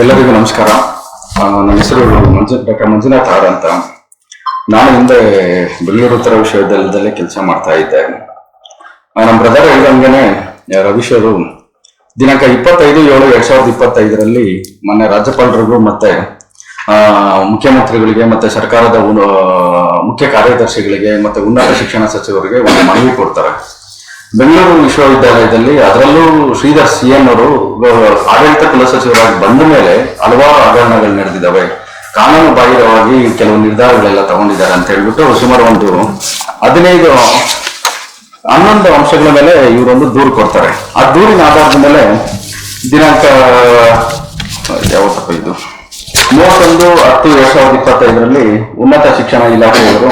ಎಲ್ಲರಿಗೂ ನಮಸ್ಕಾರ. ನನ್ನ ಹೆಸರು ಡಾಕ್ಟರ್ ಮಂಜುನಾಥ್ ಆರ್ ಅಂತ. ನಾನು ಹಿಂದೆ ಬೆಂಗಳೂರು ಉತ್ತರ ವಿಶ್ವವಿದ್ಯಾಲಯದಲ್ಲಿ ಕೆಲಸ ಮಾಡ್ತಾ ಇದ್ದೆ. ನಮ್ಮ ಬ್ರದರ್ ಹೇಳಿದಂಗೆನೆ ರವೀಶ್ ಅವರು ದಿನಾಂಕ 25/7/2025 ಮೊನ್ನೆ ರಾಜ್ಯಪಾಲರಿಗೂ ಮತ್ತೆ ಮುಖ್ಯಮಂತ್ರಿಗಳಿಗೆ ಮತ್ತೆ ಸರ್ಕಾರದ ಮುಖ್ಯ ಕಾರ್ಯದರ್ಶಿಗಳಿಗೆ ಮತ್ತೆ ಉನ್ನತ ಶಿಕ್ಷಣ ಸಚಿವರಿಗೆ ಒಂದು ಮನವಿ ಕೊಡ್ತಾರೆ. ಬೆಂಗಳೂರು ವಿಶ್ವವಿದ್ಯಾಲಯದಲ್ಲಿ ಅದರಲ್ಲೂ ಶ್ರೀಧರ್ CN ಅವರು ಆಡಳಿತ ಕುಲಸಚಿವರಾಗಿ ಬಂದ ಮೇಲೆ ಹಲವಾರು ಹಗರಣಗಳು ನಡೆದಿದ್ದಾವೆ, ಕಾನೂನು ಬಾಹಿರವಾಗಿ ಕೆಲವು ನಿರ್ಧಾರಗಳೆಲ್ಲ ತಗೊಂಡಿದ್ದಾರೆ ಅಂತ ಹೇಳ್ಬಿಟ್ಟು ಸುಮಾರು ಒಂದು 11 ಅಂಶಗಳ ಮೇಲೆ ಇವರೊಂದು ದೂರು ಕೊಡ್ತಾರೆ. ಆ ದೂರಿನ ಆಧಾರದ ಮೇಲೆ ದಿನಾಂಕ ಯಾವತ್ತಪ್ಪ ಇದು 31/10/2025 ಉನ್ನತ ಶಿಕ್ಷಣ ಇಲಾಖೆಯವರು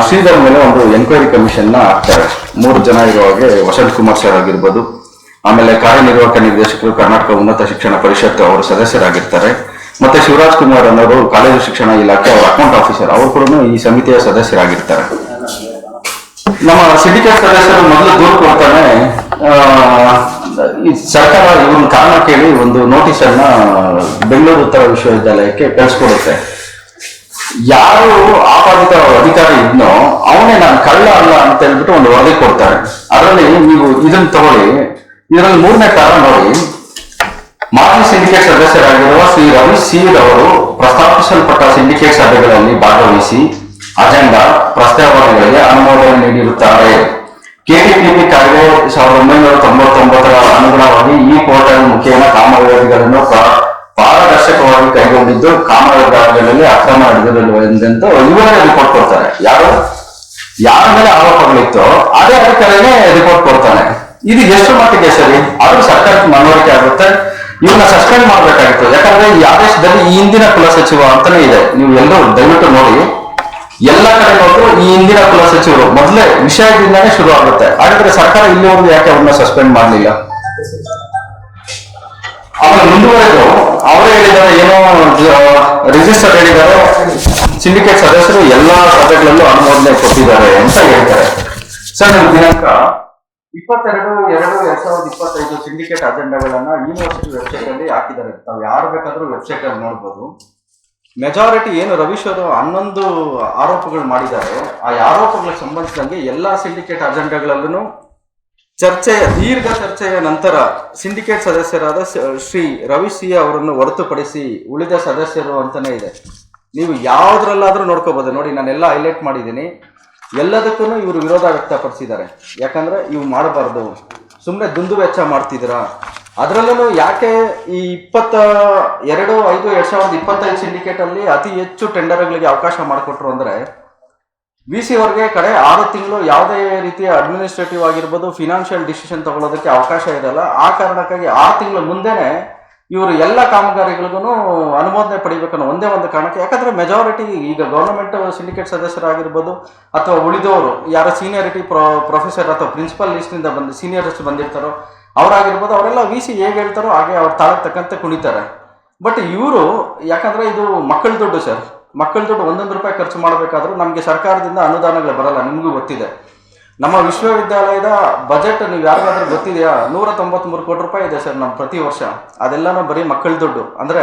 ಶ್ರೀಧರ್ ಮೇಲೆ ಒಂದು ಎನ್ಕ್ವೈರಿ ಕಮಿಷನ್ ನ ಹಾಕ್ತಾರೆ. 3 ಜನ ಇರುವ ಹಾಗೆ ವಸಂತ್ ಕುಮಾರ್ ಸರ್ ಆಗಿರ್ಬೋದು, ಆಮೇಲೆ ಕಾರ್ಯನಿರ್ವಾಹಕ ನಿರ್ದೇಶಕರು ಕರ್ನಾಟಕ ಉನ್ನತ ಶಿಕ್ಷಣ ಪರಿಷತ್ ಅವರು ಸದಸ್ಯರಾಗಿರ್ತಾರೆ, ಮತ್ತೆ ಶಿವರಾಜ್ ಕುಮಾರ್ ಅನ್ನೋರು ಕಾಲೇಜು ಶಿಕ್ಷಣ ಇಲಾಖೆ ಅವರ ಅಕೌಂಟ್ ಆಫೀಸರ್, ಅವರು ಕೂಡ ಈ ಸಮಿತಿಯ ಸದಸ್ಯರಾಗಿರ್ತಾರೆ. ನಮ್ಮ ಸಿಂಡಿಕೇಟ್ ಸದಸ್ಯರು ಮೊದಲು ದೂರು ಕೊಡ್ತಾನೆ, ಈ ಸರ್ಕಾರ ಇವ್ರನ್ನ ಕಾರಣ ಕೇಳಿ ಒಂದು ನೋಟಿಸ್ ಅನ್ನ ಬೆಂಗಳೂರು ಉತ್ತರ ವಿಶ್ವವಿದ್ಯಾಲಯಕ್ಕೆ ಕಳಿಸ್ಕೊಡುತ್ತೆ. ಯಾರು ಆಪಾದಿತ ಅಧಿಕಾರಿ ಇದ್ನೋ ಅವನೇ ನಾನು ಕಳ್ಳ ಅಲ್ಲ ಅಂತ ಹೇಳ್ಬಿಟ್ಟು ಒಂದು ವರದಿ ಕೊಡ್ತಾರೆ. ಅದರಲ್ಲಿ ನೀವು ಇದನ್ನ ತಗೊಳ್ಳಿ. ಇದರಲ್ಲಿ 3ನೇ ಕಾರಣ ನೋಡಿ, ಮಾಜಿ ಸಿಂಡಿಕೇಟ್ ಸದಸ್ಯರಾಗಿರುವ ಶ್ರೀ ರವೀಶ್ ಸಿ ಅವರು ಪ್ರಸ್ತಾಪಿಸಲ್ಪಟ್ಟ ಸಿಂಡಿಕೇಟ್ ಸಭೆಗಳಲ್ಲಿ ಭಾಗವಹಿಸಿ ಅಜೆಂಡಾ ಪ್ರಸ್ತಾವನೆಗಳಿಗೆ ಅನುಮೋದನೆ ನೀಡಿರುತ್ತಾರೆ. KTPP ಕಾಯ್ದೆ 1999 ಅನುಗುಣವಾಗಿ ಈ ಪೋರ್ಟಲ್ ಮುಖೇನ ಕಾಮಗಾರಿಗಳನ್ನು ಪಾರದರ್ಶಕವಾಗಿ ಕೈಗೊಂಡಿದ್ದು ಕಾಮಗಾರಿಗಳಲ್ಲಿ ಅಕ್ರಮ ನಡೆದಿರಲಿಲ್ಲವೆಂದು ಇವರೇ ರಿಪೋರ್ಟ್ ಕೊಡ್ತಾರೆ. ಯಾರ ಮೇಲೆ ಆರೋಪಗಳಿತ್ತೋ ಅದೇ ಅಧಿಕಾರಿನೇ ರಿಪೋರ್ಟ್ ಕೊಡ್ತಾನೆ. ಇದು ಎಷ್ಟು ಮಟ್ಟಿಗೆ ಸರಿ? ಅದು ಸರ್ಕಾರಕ್ಕೆ ಮನವರಿಕೆ ಆಗುತ್ತೆ. ಇವನ್ನ ಸಸ್ಪೆಂಡ್ ಮಾಡಬೇಕಾಗಿತ್ತು. ಯಾಕಂದ್ರೆ ಈ ಆದೇಶದಲ್ಲಿ ಈ ಹಿಂದಿನ ಕುಲಸಚಿವ ಅಂತಾನೆ ಇದೆ. ನೀವು ಎಲ್ಲರೂ ದಯವಿಟ್ಟು ನೋಡಿ, ಎಲ್ಲ ಕಡೆ ನೋಡಿದ್ರು ಈ ಹಿಂದಿನ ಕುಲಸಚಿವರು ಮೊದಲೇ ವಿಷಯದಿಂದಾನೇ ಶುರು ಆಗುತ್ತೆ. ಹಾಗಾದ್ರೆ ಸರ್ಕಾರ ಇಲ್ಲಿವರೆಗೂ ಯಾಕೆ ಅವ್ರನ್ನ ಸಸ್ಪೆಂಡ್ ಮಾಡಲಿಲ್ಲ? ಆಮೇಲೆ ಮುಂದುವರೆದು ಅವರೇ ಹೇಳಿದ್ದಾರೆ, ಏನೋ ರಿಜಿಸ್ಟರ್ ಹೇಳಿದ್ದಾರೆ, ಸಿಂಡಿಕೇಟ್ ಸದಸ್ಯರು ಎಲ್ಲಾ ಸಭೆಗಳಲ್ಲೂ ಅನುಮೋದನೆ ಕೊಟ್ಟಿದ್ದಾರೆ ಅಂತ ಹೇಳ್ತಾರೆ. ಸರ್, ನೀವು ದಿನಾಂಕ 22/2/2025 ಸಿಂಡಿಕೇಟ್ ಅಜೆಂಡಾಗಳನ್ನ ಯೂನಿವರ್ಸಿಟಿ ವೆಬ್ಸೈಟ್ ಅಲ್ಲಿ ಹಾಕಿದ್ದಾರೆ. ತಾವು ಯಾರು ಬೇಕಾದ್ರೂ ವೆಬ್ಸೈಟ್ ಅಲ್ಲಿ ನೋಡ್ಬೋದು. ಮೆಜಾರಿಟಿ ಏನು ರವೀಶ್ ಅವರು 11 ಆರೋಪಗಳು ಮಾಡಿದ್ದಾರೆ, ಆ ಆರೋಪಗಳಿಗೆ ಸಂಬಂಧಿಸಿದಂಗೆ ಎಲ್ಲಾ ಸಿಂಡಿಕೇಟ್ ಅಜೆಂಡಾಗಳಲ್ಲೂ ದೀರ್ಘ ಚರ್ಚೆಯ ನಂತರ ಸಿಂಡಿಕೇಟ್ ಸದಸ್ಯರಾದ ಶ್ರೀ ರವೀಶ್ ಸಿ ಅವರನ್ನು ಹೊರತುಪಡಿಸಿ ಉಳಿದ ಸದಸ್ಯರು ಅಂತಾನೆ ಇದೆ. ನೀವು ಯಾವ್ದ್ರಲ್ಲಾದ್ರೂ ನೋಡ್ಕೋಬಹುದು. ನೋಡಿ, ನಾನೆಲ್ಲ ಹೈಲೈಟ್ ಮಾಡಿದ್ದೀನಿ. ಎಲ್ಲದಕ್ಕೂ ಇವರು ವಿರೋಧ ವ್ಯಕ್ತಪಡಿಸಿದ್ದಾರೆ. ಯಾಕಂದ್ರೆ ಇವು ಮಾಡಬಾರ್ದು, ಸುಮ್ಮನೆ ದುಂದು ವೆಚ್ಚ ಮಾಡ್ತಿದ್ದೀರಾ. ಅದರಲ್ಲೂ ಯಾಕೆ ಈ 22/5/2025 ಸಿಂಡಿಕೇಟ್ ಅಲ್ಲಿ ಅತಿ ಹೆಚ್ಚು ಟೆಂಡರ್ಗಳಿಗೆ ಅವಕಾಶ ಮಾಡಿಕೊಟ್ರು ಅಂದ್ರೆ, VC ಅವ್ರಿಗೆ ಕಡೆ 6 ತಿಂಗಳು ಯಾವುದೇ ರೀತಿಯ ಅಡ್ಮಿನಿಸ್ಟ್ರೇಟಿವ್ ಆಗಿರ್ಬೋದು, ಫಿನಾನ್ಷಿಯಲ್ ಡಿಸಿಷನ್ ತಗೊಳ್ಳೋದಕ್ಕೆ ಅವಕಾಶ ಇರಲ್ಲ. ಆ ಕಾರಣಕ್ಕಾಗಿ 6 ತಿಂಗಳ ಮುಂದೆನೆ ಇವರು ಎಲ್ಲ ಕಾಮಗಾರಿಗಳಿಗೂ ಅನುಮೋದನೆ ಪಡಿಬೇಕನ್ನೋ ಒಂದೇ ಒಂದು ಕಾರಣಕ್ಕೆ. ಯಾಕಂದ್ರೆ ಮೆಜಾರಿಟಿ ಈಗ ಗವರ್ನಮೆಂಟ್ ಸಿಂಡಿಕೇಟ್ ಸದಸ್ಯರಾಗಿರ್ಬೋದು ಅಥವಾ ಉಳಿದವರು ಯಾರು ಸೀನಿಯಾರಿಟಿ ಪ್ರೊಫೆಸರ್ ಅಥವಾ ಪ್ರಿನ್ಸಿಪಲ್ ಲಿಸ್ಟ್ನಿಂದ ಸೀನಿಯರ್ಸ್ ಬಂದಿರ್ತಾರೋ ಅವರಾಗಿರ್ಬೋದು, ಅವರೆಲ್ಲ VC ಹೇಗೆ ಹೇಳ್ತಾರೋ ಹಾಗೆ ಅವ್ರ ತಾಳಕ್ಕೆ ತಕ್ಕಂತೆ ಕುಣಿತಾರೆ. ಬಟ್ ಇವರು ಯಾಕಂದ್ರೆ ಇದು ಮಕ್ಕಳ ದುಡ್ಡು ಸರ್, ಮಕ್ಕಳ ದುಡ್ಡು 1 ರೂಪಾಯಿ ಖರ್ಚು ಮಾಡಬೇಕಾದ್ರೂ ನಮಗೆ ಸರ್ಕಾರದಿಂದ ಅನುದಾನಗಳು ಬರಲ್ಲ. ನಿಮಗೂ ಗೊತ್ತಿದೆ. ನಮ್ಮ ವಿಶ್ವವಿದ್ಯಾಲಯದ ಬಜೆಟ್ ನೀವು ಯಾರಿಗಾದ್ರೂ ಗೊತ್ತಿದೆಯಾ? 193 ಕೋಟಿ ರೂಪಾಯಿ ಇದೆ ಸರ್ ನಮ್ಮ ಪ್ರತಿ ವರ್ಷ. ಅದೆಲ್ಲನೂ ಬರೀ ಮಕ್ಕಳ ದುಡ್ಡು. ಅಂದ್ರೆ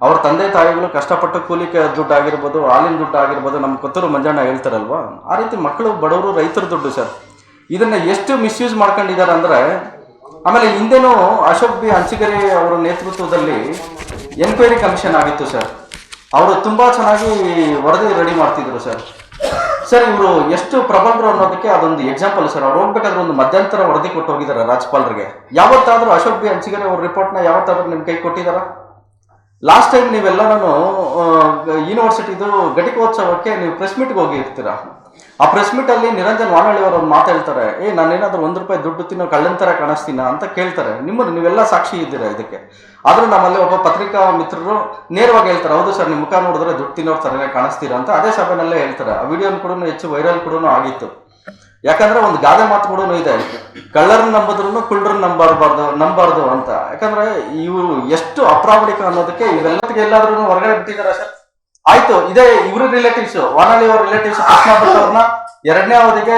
ಅವ್ರ ತಂದೆ ತಾಯಿಗಳು ಕಷ್ಟಪಟ್ಟು ಕೂಲಿ ದುಡ್ಡು ಆಗಿರ್ಬೋದು, ಹಾಲಿನ ದುಡ್ಡು ಆಗಿರ್ಬೋದು, ನಮ್ಮ ಕೊತ್ತೂರು ಮಂಜಣ್ಣ ಹೇಳ್ತಾರಲ್ವಾ, ಆ ರೀತಿ ಮಕ್ಕಳು, ಬಡವರು, ರೈತರ ದುಡ್ಡು ಸರ್. ಇದನ್ನ ಎಷ್ಟು ಮಿಸ್ಯೂಸ್ ಮಾಡ್ಕೊಂಡಿದ್ದಾರೆ ಅಂದ್ರೆ, ಆಮೇಲೆ ಹಿಂದೆನೂ ಅಶೋಕ್ ಬಿ ಹಂಚಿಗರಿ ಅವರ ನೇತೃತ್ವದಲ್ಲಿ ಎನ್ಕ್ವೈರಿ ಕಮಿಷನ್ ಆಗಿತ್ತು ಸರ್. ಅವರು ತುಂಬಾ ಚೆನ್ನಾಗಿ ವರದಿ ರೆಡಿ ಮಾಡ್ತಿದ್ರು ಸರ್. ಇವರು ಎಷ್ಟು ಪ್ರಬಲರು ಅನ್ನೋದಕ್ಕೆ ಅದೊಂದು ಎಕ್ಸಾಂಪಲ್ ಸರ್. ಅವ್ರು ಹೋಗ್ಬೇಕಾದ್ರೆ ಒಂದು ಮಧ್ಯಂತರ ವರದಿ ಕೊಟ್ಟು ಹೋಗಿದ್ದಾರೆ ರಾಜ್ಯಪಾಲರಿಗೆ. ಯಾವತ್ತಾದ್ರೂ ಅಶೋಕ್ ಬಿ ಹಂಚಿಗರಿ ಅವ್ರ ರಿಪೋರ್ಟ್ನ ಯಾವತ್ತಾದ್ರೂ ನಿಮ್ ಕೈ ಕೊಟ್ಟಿದಾರ? ಲಾಸ್ಟ್ ಟೈಮ್ ನೀವೆಲ್ಲನೂ ಯೂನಿವರ್ಸಿಟಿದು ಘಟಿಕೋತ್ಸವಕ್ಕೆ ನೀವು ಪ್ರೆಸ್ ಮೀಟ್ಗೆ ಹೋಗಿರ್ತೀರಾ. ಆ ಪ್ರೆಸ್ ಮೀಟ್ ಅಲ್ಲಿ ನಿರಂಜನ್ ವಾನಳ್ಳಿ ಅವರು ಮಾತು ಹೇಳ್ತಾರೆ, ನಾನೇನಾದ್ರೂ 1 ರೂಪಾಯಿ ದುಡ್ಡು ತಿನ್ನೋ ಕಳ್ಳನ ತರ ಕಾಣಿಸ್ತೀನ ಅಂತ ಕೇಳ್ತಾರೆ. ನೀವೆಲ್ಲ ಸಾಕ್ಷಿ ಇದ್ದೀರಾ ಇದಕ್ಕೆ. ಆದ್ರೂ ನಮ್ಮಲ್ಲಿ ಒಬ್ಬ ಪತ್ರಿಕಾ ಮಿತ್ರರು ನೇರವಾಗಿ ಹೇಳ್ತಾರೆ, ಹೌದು ಸರ್, ನಿಮ್ಮ ಮುಖ ನೋಡಿದ್ರೆ ದುಡ್ಡು ತಿನ್ನೋರ್ ತರನೇ ಕಾಣಿಸ್ತೀರಾ ಅಂತ ಅದೇ ಸಭೆನಲ್ಲೇ ಹೇಳ್ತಾರೆ. ಆ ವಿಡಿಯೋನು ಕೂಡ ಹೆಚ್ಚು ವೈರಲ್ ಕೂಡ ಆಗಿತ್ತು. ಯಾಕಂದ್ರೆ ಒಂದು ಗಾದೆ ಮಾತು ಕೂಡ ಇದೆ, ಕಳ್ಳರನ್ನ ನಂಬಿದ್ರು ಕುಳ್ಳರನ್ನ ನಂಬಾರ್ದು ಅಂತ. ಯಾಕಂದ್ರೆ ಇವರು ಎಷ್ಟು ಅಪ್ರಾಮಾಣಿಕ ಅನ್ನೋದಕ್ಕೆ ಇವೆಲ್ಲದಕ್ಕೆ ಎಲ್ಲಾದ್ರೂ ಹೊರಗಡೆ ಬಿಟ್ಟಿದ್ದಾರೆ ಸರ್. ಆಯ್ತು, ಇದೇ ಇವ್ರ ರಿಲೇಟಿವ್ಸ್, ವಾನಳ್ಳಿ ಅವ್ರ ರಿಲೇಟಿವ್ಸ್ ಕೃಷ್ಣ ಭಟ್ ಅವ್ರನ್ನ 2ನೇ ಅವಧಿಗೆ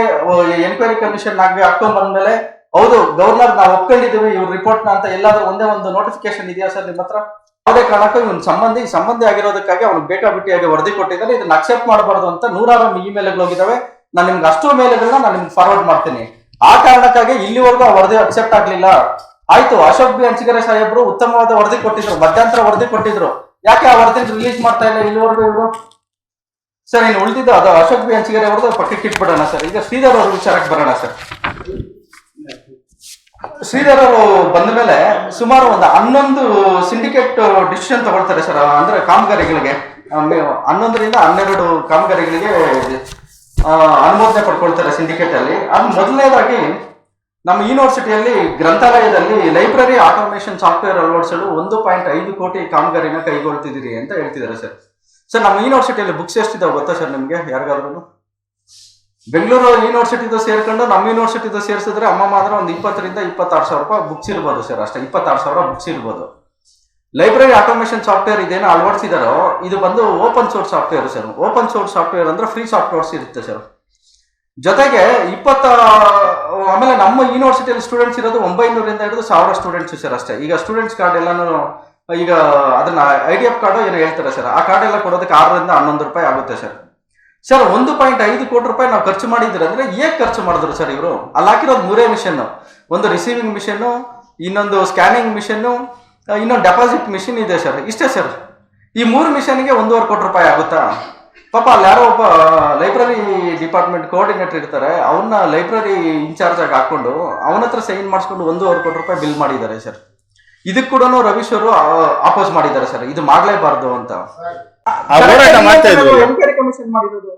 ಎನ್ಕ್ವೈರಿ ಕಮಿಷನ್ ಹಾಕೊಂಡ್ ಬಂದ್ಮೇಲೆ ಹೌದು ಗವರ್ನರ್ ನಾವು ಒಪ್ಕೊಂಡಿದ್ದೀವಿ ಇವ್ರ ರಿಪೋರ್ಟ್ ನ ಅಂತ ಎಲ್ಲಾದ್ರೂ ಒಂದೇ ಒಂದು ನೋಟಿಫಿಕೇಶನ್ ಇದೆಯಾ ಸರ್ ನಿಮ್ಮ ಹತ್ರ? ಯಾವುದೇ ಕಾರಣಕ್ಕೂ ಇವನ್ ಸಂಬಂಧಿ ಆಗಿರೋದಕ್ಕಾಗಿ ಅವ್ನು ಬೇಕಾಬಿಟ್ಟಿಯಾಗಿ ವರದಿ ಕೊಟ್ಟಿದ್ದಾರೆ, ಇದನ್ನ ಅಕ್ಸೆಪ್ಟ್ ಮಾಡಬಾರ್ದು ಅಂತ ನೂರಾರು ಇಮೇಲ್ಗಳು ಹೋಗಿದಾವೆ. ನಾನು ನಿಮ್ಗೆ ಅಷ್ಟು ಮೇಲ್ಗಳನ್ನ ನಾನು ನಿಮ್ಗೆ ಫಾರ್ವರ್ಡ್ ಮಾಡ್ತೀನಿ. ಆ ಕಾರಣಕ್ಕಾಗಿ ಇಲ್ಲಿವರೆಗೂ ಆ ವರದಿ ಅಕ್ಸೆಪ್ಟ್ ಆಗ್ಲಿಲ್ಲ. ಆಯ್ತು, ಅಶೋಕ್ ಬಿ ಹಂಚಿಗೆರೆ ಸಾಹೇಬ್ರು ಉತ್ತಮವಾದ ವರದಿ ಕೊಟ್ಟಿದ್ರು, ಮಧ್ಯಂತರ ವರದಿ ಕೊಟ್ಟಿದ್ರು, ಯಾಕೆ ಆ ವರದಿ ರಿಲೀಸ್ ಮಾಡ್ತಾ ಇಲ್ಲ ಇಲ್ಲಿವರೆಗೂ ಇವರು? ಸರ್ ಇನ್ನು ಉಳಿದಿದ್ದು ಅದು ಅಶೋಕ್ ಬಿ ಹಂಚಿಗೆರೆ ಅವ್ರದ್ದು ಪಕ್ಕಕ್ಕೆ ಇಟ್ಬಿಡೋಣ ಸರ್. ಈಗ ಶ್ರೀಧರ್ ಅವ್ರ ವಿಚಾರಕ್ಕೆ ಬರೋಣ ಸರ್. ಶ್ರೀಧರ್ ಅವರು ಬಂದ ಮೇಲೆ ಸುಮಾರು ಒಂದು 11 ಸಿಂಡಿಕೇಟ್ ಡಿಸಿಷನ್ ತಗೊಳ್ತಾರೆ ಸರ್. ಅಂದ್ರೆ ಕಾಮಗಾರಿಗಳಿಗೆ 11ರಿಂದ 12 ಕಾಮಗಾರಿಗಳಿಗೆ ಅನುಮೋದನೆ ಪಡ್ಕೊಳ್ತಾರೆ ಸಿಂಡಿಕೇಟ್ ಅಲ್ಲಿ. ಅದು ಮೊದಲನೇದಾಗಿ ನಮ್ಮ ಯೂನಿವರ್ಸಿಟಿಯಲ್ಲಿ ಗ್ರಂಥಾಲಯದಲ್ಲಿ ಲೈಬ್ರರಿ ಆಟೋಮೇಷನ್ ಸಾಫ್ಟ್ವೇರ್ ಅಳವಡಿಸಲು 1.5 ಕೋಟಿ ಕಾಮಗಾರಿನ ಕೈಗೊಳ್ತಿದ್ದೀರಿ ಅಂತ ಹೇಳ್ತಿದ್ದಾರೆ ಸರ್. ಸರ್ ನಮ್ಮ ಯೂನಿವರ್ಸಿಟಿಯಲ್ಲಿ ಬುಕ್ಸ್ ಎಷ್ಟಿದಾವೆ ಗೊತ್ತಾ ಸರ್ ನಿಮ್ಗೆ ಯಾರಿಗಾದ್ರೂ? ಬೆಂಗಳೂರು ಯೂನಿವರ್ಸಿಟಿದು ಸೇರ್ಕೊಂಡು ನಮ್ಮ ಯೂನಿವರ್ಸಿಟಿದು ಸೇರಿಸಿದ್ರೆ ಅಮ್ಮ ಮಾತ್ರ ಒಂದು 20,000ರಿಂದ 26,000 ರೂಪಾಯಿ ಬುಕ್ಸ್ ಇರ್ಬೋದು ಸರ್, ಅಷ್ಟೇ. 26,000 ಬುಕ್ಸ್ ಇರ್ಬೋದು. ಲೈಬ್ರರಿ ಆಟೋಮೇಷನ್ ಸಾಫ್ಟ್ವೇರ್ ಇದೇನೋ ಅಳವಡಿಸಿದಾರೋ ಇದು ಬಂದು open source software sir. Open source software ಅಂದ್ರೆ ಫ್ರೀ ಸಾಫ್ಟ್ವೇರ್ಸ್ ಇರುತ್ತೆ ಸರ್. ಜೊತೆಗೆ ಆಮೇಲೆ ನಮ್ಮ ಯೂನಿವರ್ಸಿಟಿಯಲ್ಲಿ ಸ್ಟೂಡೆಂಟ್ಸ್ ಇರೋದು 900ರಿಂದ ಹಿಡಿದು 1000 ಸ್ಟೂಡೆಂಟ್ಸ್ ಸರ್ ಅಷ್ಟೇ. ಈಗ ಸ್ಟೂಡೆಂಟ್ಸ್ ಕಾರ್ಡ್ ಎಲ್ಲಾನು ಈಗ ಅದನ್ನ IDF ಕಾರ್ಡ್ ಏನೋ ಹೇಳ್ತಾರೆ ಸರ್, ಆ ಕಾರ್ಡ್ ಎಲ್ಲ ಕೊಡೋದಕ್ಕೆ 6ರಿಂದ 11 ರೂಪಾಯಿ ಆಗುತ್ತೆ ಸರ್. ಸರ್ 1.5 ಕೋಟಿ ರೂಪಾಯಿ ನಾವು ಖರ್ಚು ಮಾಡಿದ್ರೆ ಅಂದ್ರೆ ಹೇಗೆ ಖರ್ಚು ಮಾಡಿದ್ರು ಸರ್ ಇವರು? ಅಲ್ಲಿ ಹಾಕಿರೋದು 3 ಮಿಷನ್, ಒಂದು ರಿಸೀವಿಂಗ್ ಮಿಷನ್, ಇನ್ನೊಂದು ಸ್ಕ್ಯಾನಿಂಗ್ ಮಿಷನ್, ಇನ್ನೊಂದು ಡೆಪಾಸಿಟ್ ಮಿಷನ್ ಇದೆ ಸರ್. ಇಷ್ಟೇ ಸರ್. ಈ 3 ಮಿಷನ್ಗೆ 1.5 ಕೋಟಿ ರೂಪಾಯಿ ಆಗುತ್ತಾ? ಪಾಪ ಅಲ್ಲಿ ಯಾರೋ ಒಬ್ಬ ಲೈಬ್ರರಿ ಡಿಪಾರ್ಟ್ಮೆಂಟ್ ಕೋಆರ್ಡಿನೇಟರ್ ಇರ್ತಾರೆ, ಅವನ್ನ ಲೈಬ್ರರಿ ಇನ್ಚಾರ್ಜ್ ಆಗಿ ಹಾಕೊಂಡು ಅವನ ಹತ್ರ ಸೈನ್ ಮಾಡಿಸ್ಕೊಂಡು 1.5 ಕೋಟಿ ರೂಪಾಯಿ ಬಿಲ್ ಮಾಡಿದ್ದಾರೆ ಸರ್. ಇದಕ್ಕೆ ಕೂಡ ರವೀಶ್ ಅವರು ಆಪೋಸ್ ಮಾಡಿದ್ದಾರೆ ಸರ್, ಇದು ಮಾಡ್ಲೇಬಾರ್ದು ಅಂತ. ಎನ್ಕ್ವೈರಿ ಕಮಿಷನ್ ಮಾಡಿರೋದು.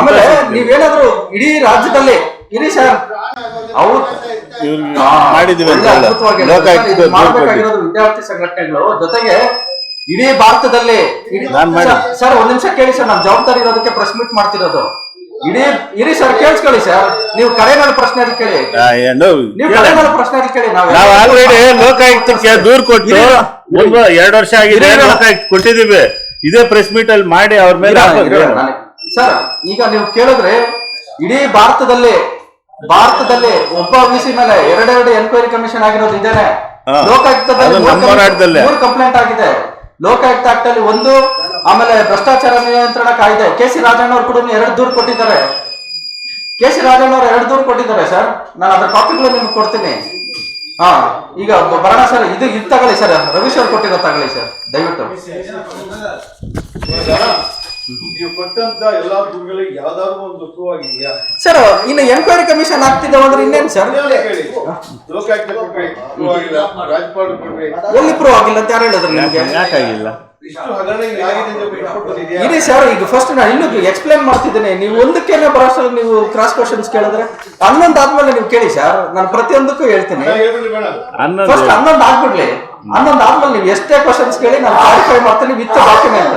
ಆಮೇಲೆ ನೀವೇನಾದ್ರು ಇಡೀ ರಾಜ್ಯದಲ್ಲಿ ಇಡೀ ಸರ್ ಅವ್ರು ಮಾಡ್ಬೇಕಾಗಿರೋದು ವಿದ್ಯಾರ್ಥಿ ಸಂಘಟನೆಗಳು ಜೊತೆಗೆ ಇಡೀ ಭಾರತದಲ್ಲಿ ಸರ್ ಒಂದ್ ನಿಮಿಷ ಕೇಳಿ ಸರ್, ನಮ್ ಜವಾಬ್ದಾರಿ ಇರೋದಕ್ಕೆ ಪ್ರೆಸ್ ಮೀಟ್ ಮಾಡ್ತಿರೋದು. ಇಡೀ ಸರ್ ಕೇಳಿಸ್ಕೊಳ್ಳಿ ಸರ್, ನೀವು ಕರೆ ಮೇಲೆ ಪ್ರಶ್ನೆ ಕೇಳಿ, ನೀವು ಕರೆ ಮೇಲೆ ಪ್ರಶ್ನೆ ಕೇಳಿ. ನಾವು ಆಲ್ರೆಡಿ ಲೋಕಾಯುಕ್ತಕ್ಕೆ ದೂರು ಕೊಟ್ಟು 2 ವರ್ಷ ಆಗಿದೆ, ಲೋಕಾಯುಕ್ತ ಕೊಟ್ಟಿದ್ದೀವಿ. ಇದೇ ಪ್ರೆಸ್ ಮೀಟ್ ಅಲ್ಲಿ ಮಾಡಿ ಅವ್ರ ಮೇಲೆ ಸರ್. ಈಗ ನೀವು ಕೇಳಿದ್ರೆ ಇಡೀ ಭಾರತದಲ್ಲಿ ಒಬ್ಬ ವಿಸಿ ಮೇಲೆ 2 ಎನ್ಕ್ವೈರಿ ಕಮಿಷನ್ ಆಗಿರೋದು ಇದೇನೆ. ಲೋಕಾಯುಕ್ತದಲ್ಲಿ 3 ಕಂಪ್ಲೇಂಟ್ ಆಗಿದೆ. ಲೋಕಾಯುಕ್ತ ಆಕ್ಟ್ ಅಲ್ಲಿ 1, ಆಮೇಲೆ ಭ್ರಷ್ಟಾಚಾರ ನಿಯಂತ್ರಣ ಕಾಯ್ದೆ KC ರಾಜಣ್ಣ ಅವ್ರು ಕೂಡ 2 ದೂರು ಕೊಟ್ಟಿದ್ದಾರೆ. KC ರಾಜಣ್ಣ ಅವರು 2 ದೂರು ಕೊಟ್ಟಿದ್ದಾರೆ ಸರ್. ನಾನು ಅದ್ರ ಕಾಪಿಗಳು ನಿಮ್ಗೆ ಕೊಡ್ತೀನಿ. ಈಗ ಬರೋಣ ಸರ್. ಇದು ತಗೊಳ್ಳಿ ಸರ್, ರವೀಶ್ ಅವ್ರು ಕೊಟ್ಟಿರೋ ತಗೊಳ್ಳಿ ಸರ್ ದಯವಿಟ್ಟು. ನೀವು ಕೊಟ್ಟಂತ ಎಲ್ಲಾ ದೂರುಗಳಿಗೆ ಯಾವ್ದಾದ್ರು ಒಂದು ಪ್ರೂವ್ ಆಗಿದೆಯಾ ಸರ್? ಇನ್ನು ಎನ್ಕ್ವೈರಿ ಕಮಿಷನ್ ಆಗ್ತಿದ್ದಾವೆ ಅಂದ್ರೆ ಇನ್ನೇನು ಸರ್? ಎಲ್ಲಿ ಪ್ರೂವ್ ಆಗಿಲ್ಲ ಅಂತ ಯಾರು ಹೇಳಿದ್ರು ನಿಮ್ಗೆ? ಯಾಕಾಗಿಲ್ಲ? ಇರಿ ಸರ್, ಈಗ ಫಸ್ಟ್ ನಾನು ಇನ್ನೂ ಎಕ್ಸ್ಪ್ಲೇನ್ ಮಾಡ್ತಿದ್ದೇನೆ. ನೀವು ಒಂದಕ್ಕೇನೆ ಬರೋಷ್ಟು ನೀವು ಕ್ರಾಸ್ ಕ್ವಶನ್ಸ್ ಕೇಳಿದ್ರೆ 11 ಆದ್ಮೇಲೆ ನೀವು ಕೇಳಿ ಸರ್, ನಾನು ಪ್ರತಿಯೊಂದಕ್ಕೂ ಹೇಳ್ತೀನಿ. ಫಸ್ಟ್ 11 ಆಗ್ಬಿಡ್ಲಿ, 11 ಆದ್ಮೇಲೆ ನೀವು ಎಷ್ಟೇ ಕ್ವಶನ್ಸ್ ಕೇಳಿ ನಾನು ಕ್ಲಾರಿಫೈ ಮಾಡ್ತೀನಿ with document.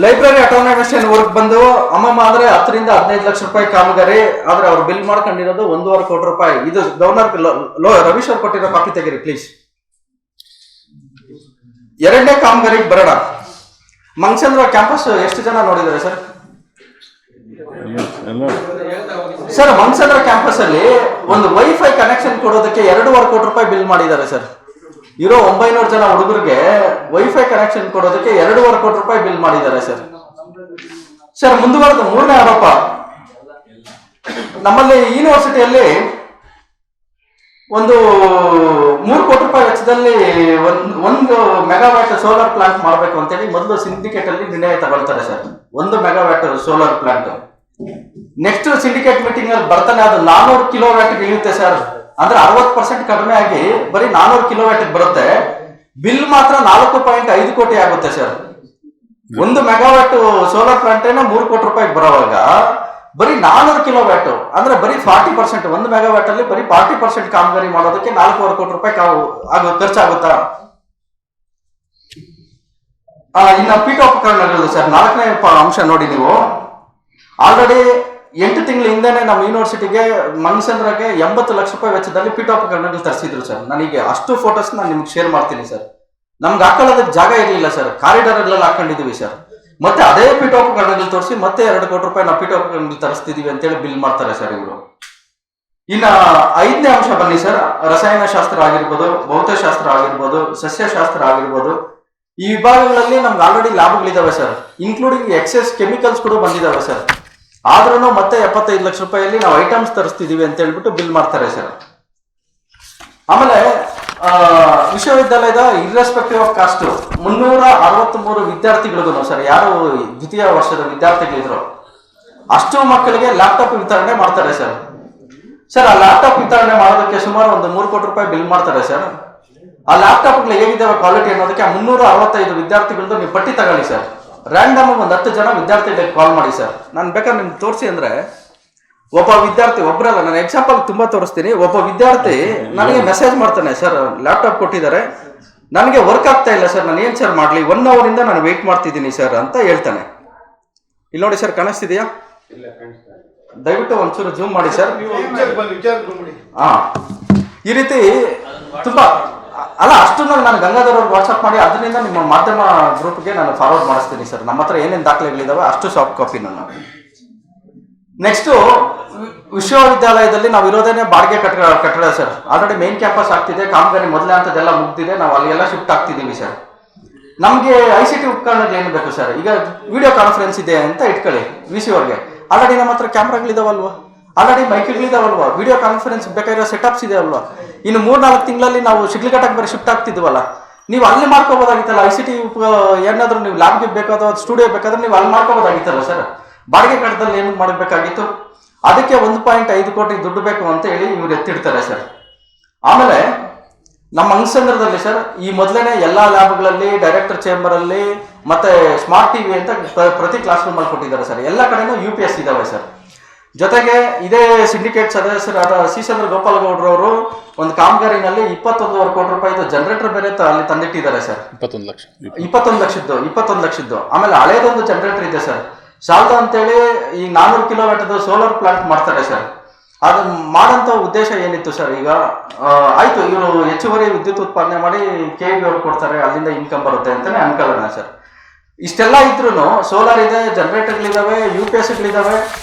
Library automation work ಬಂದು ಅಮ್ಮಮ್ಮ ಆದ್ರೆ 10ರಿಂದ 15 ಲಕ್ಷ ರೂಪಾಯಿ ಕಾಮಗಾರಿ ಆದ್ರೆ ಅವ್ರು ಬಿಲ್ ಮಾಡ್ಕೊಂಡಿರೋದು 1.5 ಕೋಟಿ ರೂಪಾಯಿ. ಇದು ಗವರ್ನರ್ ರವೀಶ್ ಅವ್ರು ಕೊಟ್ಟಿರೋ ಕಾಪಿ ತೆಗೀರಿ ಪ್ಲೀಸ್. 2ನೇ ಕಾಮಗಾರಿಗೆ ಬರೋಣ. ಮಂಗಚಂದ್ರ ಕ್ಯಾಂಪಸ್ ಎಷ್ಟು ಜನ ನೋಡಿದ್ದಾರೆ ಸರ್? ಸರ್ ಮಂಗಚಂದ್ರ ಕ್ಯಾಂಪಸ್ ಅಲ್ಲಿ ಒಂದು ವೈಫೈ ಕನೆಕ್ಷನ್ ಕೊಡೋದಕ್ಕೆ 2.5 ಕೋಟಿ ರೂಪಾಯಿ ಬಿಲ್ ಮಾಡಿದ್ದಾರೆ ಸರ್. ಇರೋ 900 ಜನ ಹುಡುಗರಿಗೆ ವೈಫೈ ಕನೆಕ್ಷನ್ ಕೊಡೋದಕ್ಕೆ 2.5 ಕೋಟಿ ರೂಪಾಯಿ ಬಿಲ್ ಮಾಡಿದ್ದಾರೆ ಸರ್. ಸರ್ ಮುಂದುವರೆದ 3ನೇ ಆರೋಪ, ನಮ್ಮಲ್ಲಿ ಯೂನಿವರ್ಸಿಟಿಯಲ್ಲಿ ಒಂದು 3 ಕೋಟಿ ರೂಪಾಯಿ ವೆಚ್ಚದಲ್ಲಿ ಒಂದು ಮೆಗಾವ್ಯಾಟ್ ಸೋಲಾರ್ ಪ್ಲಾಂಟ್ ಮಾಡಬೇಕು ಅಂತೇಳಿ ಮೊದಲು ಸಿಂಡಿಕೇಟ್ ಅಲ್ಲಿ ನಿರ್ಣಯ ತಗೊಳ್ತಾರೆ sir. 1 megawatt solar plant next syndicate meeting ಅಲ್ಲಿ ಬರ್ತಾನೆ ಅದು 400 ಕಿಲೋವ್ಯಾಟ್ ಇಳಿಯುತ್ತೆ ಸರ್. ಅಂದ್ರೆ 60% ಕಡಿಮೆ ಆಗಿ ಬರೀ 400 ಕಿಲೋವ್ಯಾಟ್ ಬರುತ್ತೆ. ಬಿಲ್ ಮಾತ್ರ 4.5 ಕೋಟಿ ಆಗುತ್ತೆ ಸರ್. 1 ಮೆಗಾವ್ಯಾಟ್ ಸೋಲಾರ್ ಪ್ಲಾಂಟ್ 3 ಕೋಟಿ ರೂಪಾಯಿ ಬರೋವಾಗ ಬರೀ 400 ಕಿಲೋವ್ಯಾಟ್ ಅಂದ್ರೆ ಬರೀ 40%, 1 ಮೆಗಾವ್ಯಾಟ್ ಅಲ್ಲಿ ಬರೀ 40% ಕಾಮಗಾರಿ ಮಾಡೋದಕ್ಕೆ 4.5 ಕೋಟಿ ರೂಪಾಯಿ ಖರ್ಚಾಗುತ್ತಾ? ಇನ್ನು ಪೀಠೋಪಕರಣಗಳು ಸರ್ 4ನೇ ಅಂಶ ನೋಡಿ. ನೀವು ಆಲ್ರೆಡಿ 8 ತಿಂಗಳ ಹಿಂದೆನೆ ನಮ್ಮ ಯೂನಿವರ್ಸಿಟಿಗೆ ಮಂಗಚಂದ್ರಗೆ 80 ಲಕ್ಷ ರೂಪಾಯಿ ವೆಚ್ಚದಲ್ಲಿ ಪೀಠೋಪಕರಣಗಳು ತರಿಸಿದ್ರು ಸರ್. ನನಗೆ ಅಷ್ಟು ಫೋಟೋಸ್ ನಾನು ನಿಮ್ಗೆ ಶೇರ್ ಮಾಡ್ತೀನಿ ಸರ್. ನಮ್ಗೆ ಹಾಕೊಳ್ಳೋದಕ್ಕೆ ಜಾಗ ಇರಲಿಲ್ಲ ಸರ್, ಕಾರಿಡಾರ್ಗಳಲ್ಲಿ ಹಾಕೊಂಡಿದೀವಿ ಸರ್. ಮತ್ತೆ ಅದೇ ಪೀಠೋಪಕರಣಗಳು ತೋರಿಸಿ ಮತ್ತೆ 2 ಕೋಟಿ ರೂಪಾಯಿ ನಾವು ಪೀಠೋಪಕರಣಗಳು ತರಿಸ್ತಿದೀವಿ ಅಂತೇಳಿ ಬಿಲ್ ಮಾಡ್ತಾರೆ ಸರ್ ಇವರು. ಇನ್ನ 5ನೇ ಅಂಶ ಬನ್ನಿ ಸರ್, ರಸಾಯನಶಾಸ್ತ್ರ ಆಗಿರ್ಬೋದು, ಭೌತಶಾಸ್ತ್ರ ಆಗಿರ್ಬೋದು, ಸಸ್ಯಶಾಸ್ತ್ರ ಆಗಿರ್ಬೋದು, ಈ ವಿಭಾಗಗಳಲ್ಲಿ ನಮ್ಗೆ ಆಲ್ರೆಡಿ ಲ್ಯಾಬ್ಗಳಿದಾವೆ ಸರ್, ಇನ್ಕ್ಲೂಡಿಂಗ್ ಎಕ್ಸೆಸ್ ಕೆಮಿಕಲ್ಸ್ ಕೂಡ ಬಂದಿದಾವೆ ಸರ್. ಆದ್ರೂ ಮತ್ತೆ 75 ಲಕ್ಷ ರೂಪಾಯಿಯಲ್ಲಿ ನಾವು ಐಟಮ್ಸ್ ತರಿಸ್ತಿದೀವಿ ಅಂತ ಹೇಳ್ಬಿಟ್ಟು ಬಿಲ್ ಮಾಡ್ತಾರೆ ಸರ್. ಆಮೇಲೆ ವಿಶ್ವವಿದ್ಯಾಲಯದ ಇರ್ರೆಸ್ಪೆಕ್ಟಿವ್ ಆಫ್ ಕಾಸ್ಟ್ 363 ವಿದ್ಯಾರ್ಥಿಗಳಿಗೂ ಸರ್, ಯಾರು ದ್ವಿತೀಯ ವರ್ಷದ ವಿದ್ಯಾರ್ಥಿಗಳಿದ್ರು ಅಷ್ಟು ಮಕ್ಕಳಿಗೆ ಲ್ಯಾಪ್ಟಾಪ್ ವಿತರಣೆ ಮಾಡ್ತಾರೆ ಸರ್. ಸರ್ ಆ ಲ್ಯಾಪ್ಟಾಪ್ ವಿತರಣೆ ಮಾಡೋದಕ್ಕೆ ಸುಮಾರು ಒಂದು 3 ಕೋಟಿ ರೂಪಾಯಿ ಬಿಲ್ ಮಾಡ್ತಾರೆ ಸರ್. ಆ ಲ್ಯಾಪ್ಟಾಪ್ಗಳು ಹೇಗಿದ್ದಾವೆ ಕ್ವಾಲಿಟಿ ಅನ್ನೋದಕ್ಕೆ 365 ವಿದ್ಯಾರ್ಥಿಗಳದ್ದು ನೀವು ಪಟ್ಟಿ ತಗೊಳ್ಳಿ ಸರ್. ರ್ಯಾಂಡಮ್ ಒಂದು 10 ಜನ ವಿದ್ಯಾರ್ಥಿಗಳಿಗೆ ಕಾಲ್ ಮಾಡಿ ಸರ್. ನಾನು ಬೇಕಾದ್ರೆ ನಿಮ್ಗೆ ತೋರಿಸಿ ಅಂದ್ರೆ, ಒಬ್ಬ ವಿದ್ಯಾರ್ಥಿ, ಒಬ್ಬರಲ್ಲ, ನಾನು ಎಕ್ಸಾಂಪಲ್ ತುಂಬಾ ತೋರಿಸ್ತೀನಿ. ಒಬ್ಬ ವಿದ್ಯಾರ್ಥಿ ನನಗೆ ಮೆಸೇಜ್ ಮಾಡ್ತಾನೆ, ಸರ್ ಲ್ಯಾಪ್ಟಾಪ್ ಕೊಟ್ಟಿದ್ದಾರೆ, ನನಗೆ ವರ್ಕ್ ಆಗ್ತಾ ಇಲ್ಲ ಸರ್, ನಾನು ಏನ್ ಸರ್ ಮಾಡ್ಲಿ, 1 hour ಇಂದ ನಾನು ವೆಯ್ಟ್ ಮಾಡ್ತಿದ್ದೀನಿ ಸರ್ ಅಂತ ಹೇಳ್ತಾನೆ. ಇಲ್ಲಿ ನೋಡಿ ಸರ್, ಕಾಣಿಸ್ತಿದೆಯಾ? ದಯವಿಟ್ಟು ಒಂಚೂರು ಜೂಮ್ ಮಾಡಿ ಸರ್. ಹಾ, ಈ ರೀತಿ ತುಂಬಾ ಅಲ್ಲ, ಅಷ್ಟನ್ನ ನಾನು ಗಂಗಾಧರ್ ಅವ್ರಿಗೆ ವಾಟ್ಸ್ಆಪ್ ಮಾಡಿ ಅದರಿಂದ ನಿಮ್ಮ ಮಾಧ್ಯಮ ಗ್ರೂಪ್ಗೆ ನಾನು ಫಾರ್ವರ್ಡ್ ಮಾಡಿಸ್ತೀನಿ ಸರ್. ನಮ್ಮ ಹತ್ರ ಏನೇನು ದಾಖಲೆಗಳಿದಾವೆ ಅಷ್ಟು ಸಾಫ್ಟ್ ಕಾಪಿ ನಾನು. ನೆಕ್ಸ್ಟ್, ವಿಶ್ವವಿದ್ಯಾಲಯದಲ್ಲಿ ನಾವು ಇರೋದೇನೆ ಬಾಡಿಗೆ ಕಟ್ಟಡ ಸರ್. ಆಲ್ರೆಡಿ ಮೇನ್ ಕ್ಯಾಂಪಸ್ ಆಗ್ತಿದೆ, ಕಾಮಗಾರಿ ಮೊದಲೇ ಅಂತದೆಲ್ಲ ಮುಗ್ದಿದೆ, ನಾವು ಅಲ್ಲೆಲ್ಲ ಶಿಫ್ಟ್ ಆಗ್ತಿದ್ದೀವಿ ಸರ್. ನಮಗೆ ICT ಉಪಕರಣಗಳು ಏನು ಬೇಕು ಸರ್? ಈಗ ವಿಡಿಯೋ ಕಾನ್ಫರೆನ್ಸ್ ಇದೆ ಅಂತ ಇಟ್ಕೊಳ್ಳಿ, VC ಅವ್ರಿಗೆ ಆಲ್ರೆಡಿ ನಮ್ಮ ಹತ್ರ ಕ್ಯಾಮ್ರಾಗಳಿದಾವಲ್ವಾ, ಆಲ್ರೆಡಿ ಮೈಕ್ಗಳಿದಾವಲ್ವಾ, ವಿಡಿಯೋ ಕಾನ್ಫರೆನ್ಸ್ ಬೇಕಾಗಿರೋ ಸೆಟಪ್ಸ್ ಇದೆ ಅಲ್ವಾ. ಇನ್ನು 3-4 ತಿಂಗಳಲ್ಲಿ ನಾವು ಶಿಡ್ಲಘಟ್ಟಕ್ಕೆ ಬರೀ ಶಿಫ್ಟ್ ಆಗ್ತಿದ್ವಲ್ಲ, ನೀವು ಅಲ್ಲಿ ಮಾಡ್ಕೋಬೋದಾಗಿತ್ತಲ್ಲ. ICT ಏನಾದ್ರು ನೀವು ಲ್ಯಾಬ್ಗೆ ಬೇಕಾದ ಸ್ಟುಡಿಯೋ ಬೇಕಾದ್ರೆ ನೀವು ಅಲ್ಲಿ ಮಾಡ್ಕೋಬೋದಾಗಿತ್ತಲ್ಲ ಸರ್. ಬಾಡಿಗೆ ಕಟ್ಟಡದಲ್ಲಿ ಏನು ಮಾಡಬೇಕಾಗಿತ್ತು? ಅದಕ್ಕೆ 1.5 ಕೋಟಿ ದುಡ್ಡು ಬೇಕು ಅಂತ ಹೇಳಿ ಇವ್ರು ಎತ್ತಿಡ್ತಾರೆ ಸರ್. ಆಮೇಲೆ ನಮ್ಮ ಅಂಗಸಂದ್ರದಲ್ಲಿ ಸರ್, ಈ ಮೊದಲೇನೆ ಎಲ್ಲಾ ಲ್ಯಾಬ್ಗಳಲ್ಲಿ, ಡೈರೆಕ್ಟರ್ ಚೇಂಬರ್ ಅಲ್ಲಿ ಮತ್ತೆ ಸ್ಮಾರ್ಟ್ TV ಅಂತ ಪ್ರತಿ ಕ್ಲಾಸ್ ರೂಮ್ ಅಲ್ಲಿ ಕೊಟ್ಟಿದ್ದಾರೆ ಸರ್. ಎಲ್ಲ ಕಡೆನೂ UPS ಇದಾವೆ ಸರ್. ಜೊತೆಗೆ ಇದೇ ಸಿಂಡಿಕೇಟ್ ಸದಸ್ಯರಾದ ಸಿ ಚಂದ್ರ ಗೋಪಾಲ್ ಗೌಡ್ರವರು ಒಂದು ಕಾಮಗಾರಿನಲ್ಲಿ 21.5 ಕೋಟಿ ರೂಪಾಯಿದು ಜನರೇಟರ್ ಬೇರೆ ಅಲ್ಲಿ ತಂದಿಟ್ಟಿದ್ದಾರೆ ಸರ್. 21 ಲಕ್ಷದ್ದು. ಆಮೇಲೆ ಹಳೇದೊಂದು ಜನರೇಟರ್ ಇದೆ ಸರ್, ಶಾಲ್ದಾ ಅಂತೇಳಿ ಈ 400 ಕಿಲೋವ್ಯಾಟ್ದು ಸೋಲಾರ್ ಪ್ಲಾಂಟ್ ಮಾಡ್ತಾರೆ ಸರ್. ಅದು ಮಾಡೋಂಥ ಉದ್ದೇಶ ಏನಿತ್ತು ಸರ್? ಈಗ ಆಯ್ತು, ಇವರು ಹೆಚ್ಚುವರಿ ವಿದ್ಯುತ್ ಉತ್ಪಾದನೆ ಮಾಡಿ KEB ಅವ್ರು ಕೊಡ್ತಾರೆ, ಅಲ್ಲಿಂದ ಇನ್ಕಮ್ ಬರುತ್ತೆ ಅಂತಾನೆ ಅನ್ಕೊಳ್ಳೋಣ ಸರ್. ಇಷ್ಟೆಲ್ಲ ಇದ್ರೂ ಸೋಲಾರ್ ಇದೆ, ಜನರೇಟರ್ಗಳಿದಾವೆ, UPSಗಳಿದಾವೆ,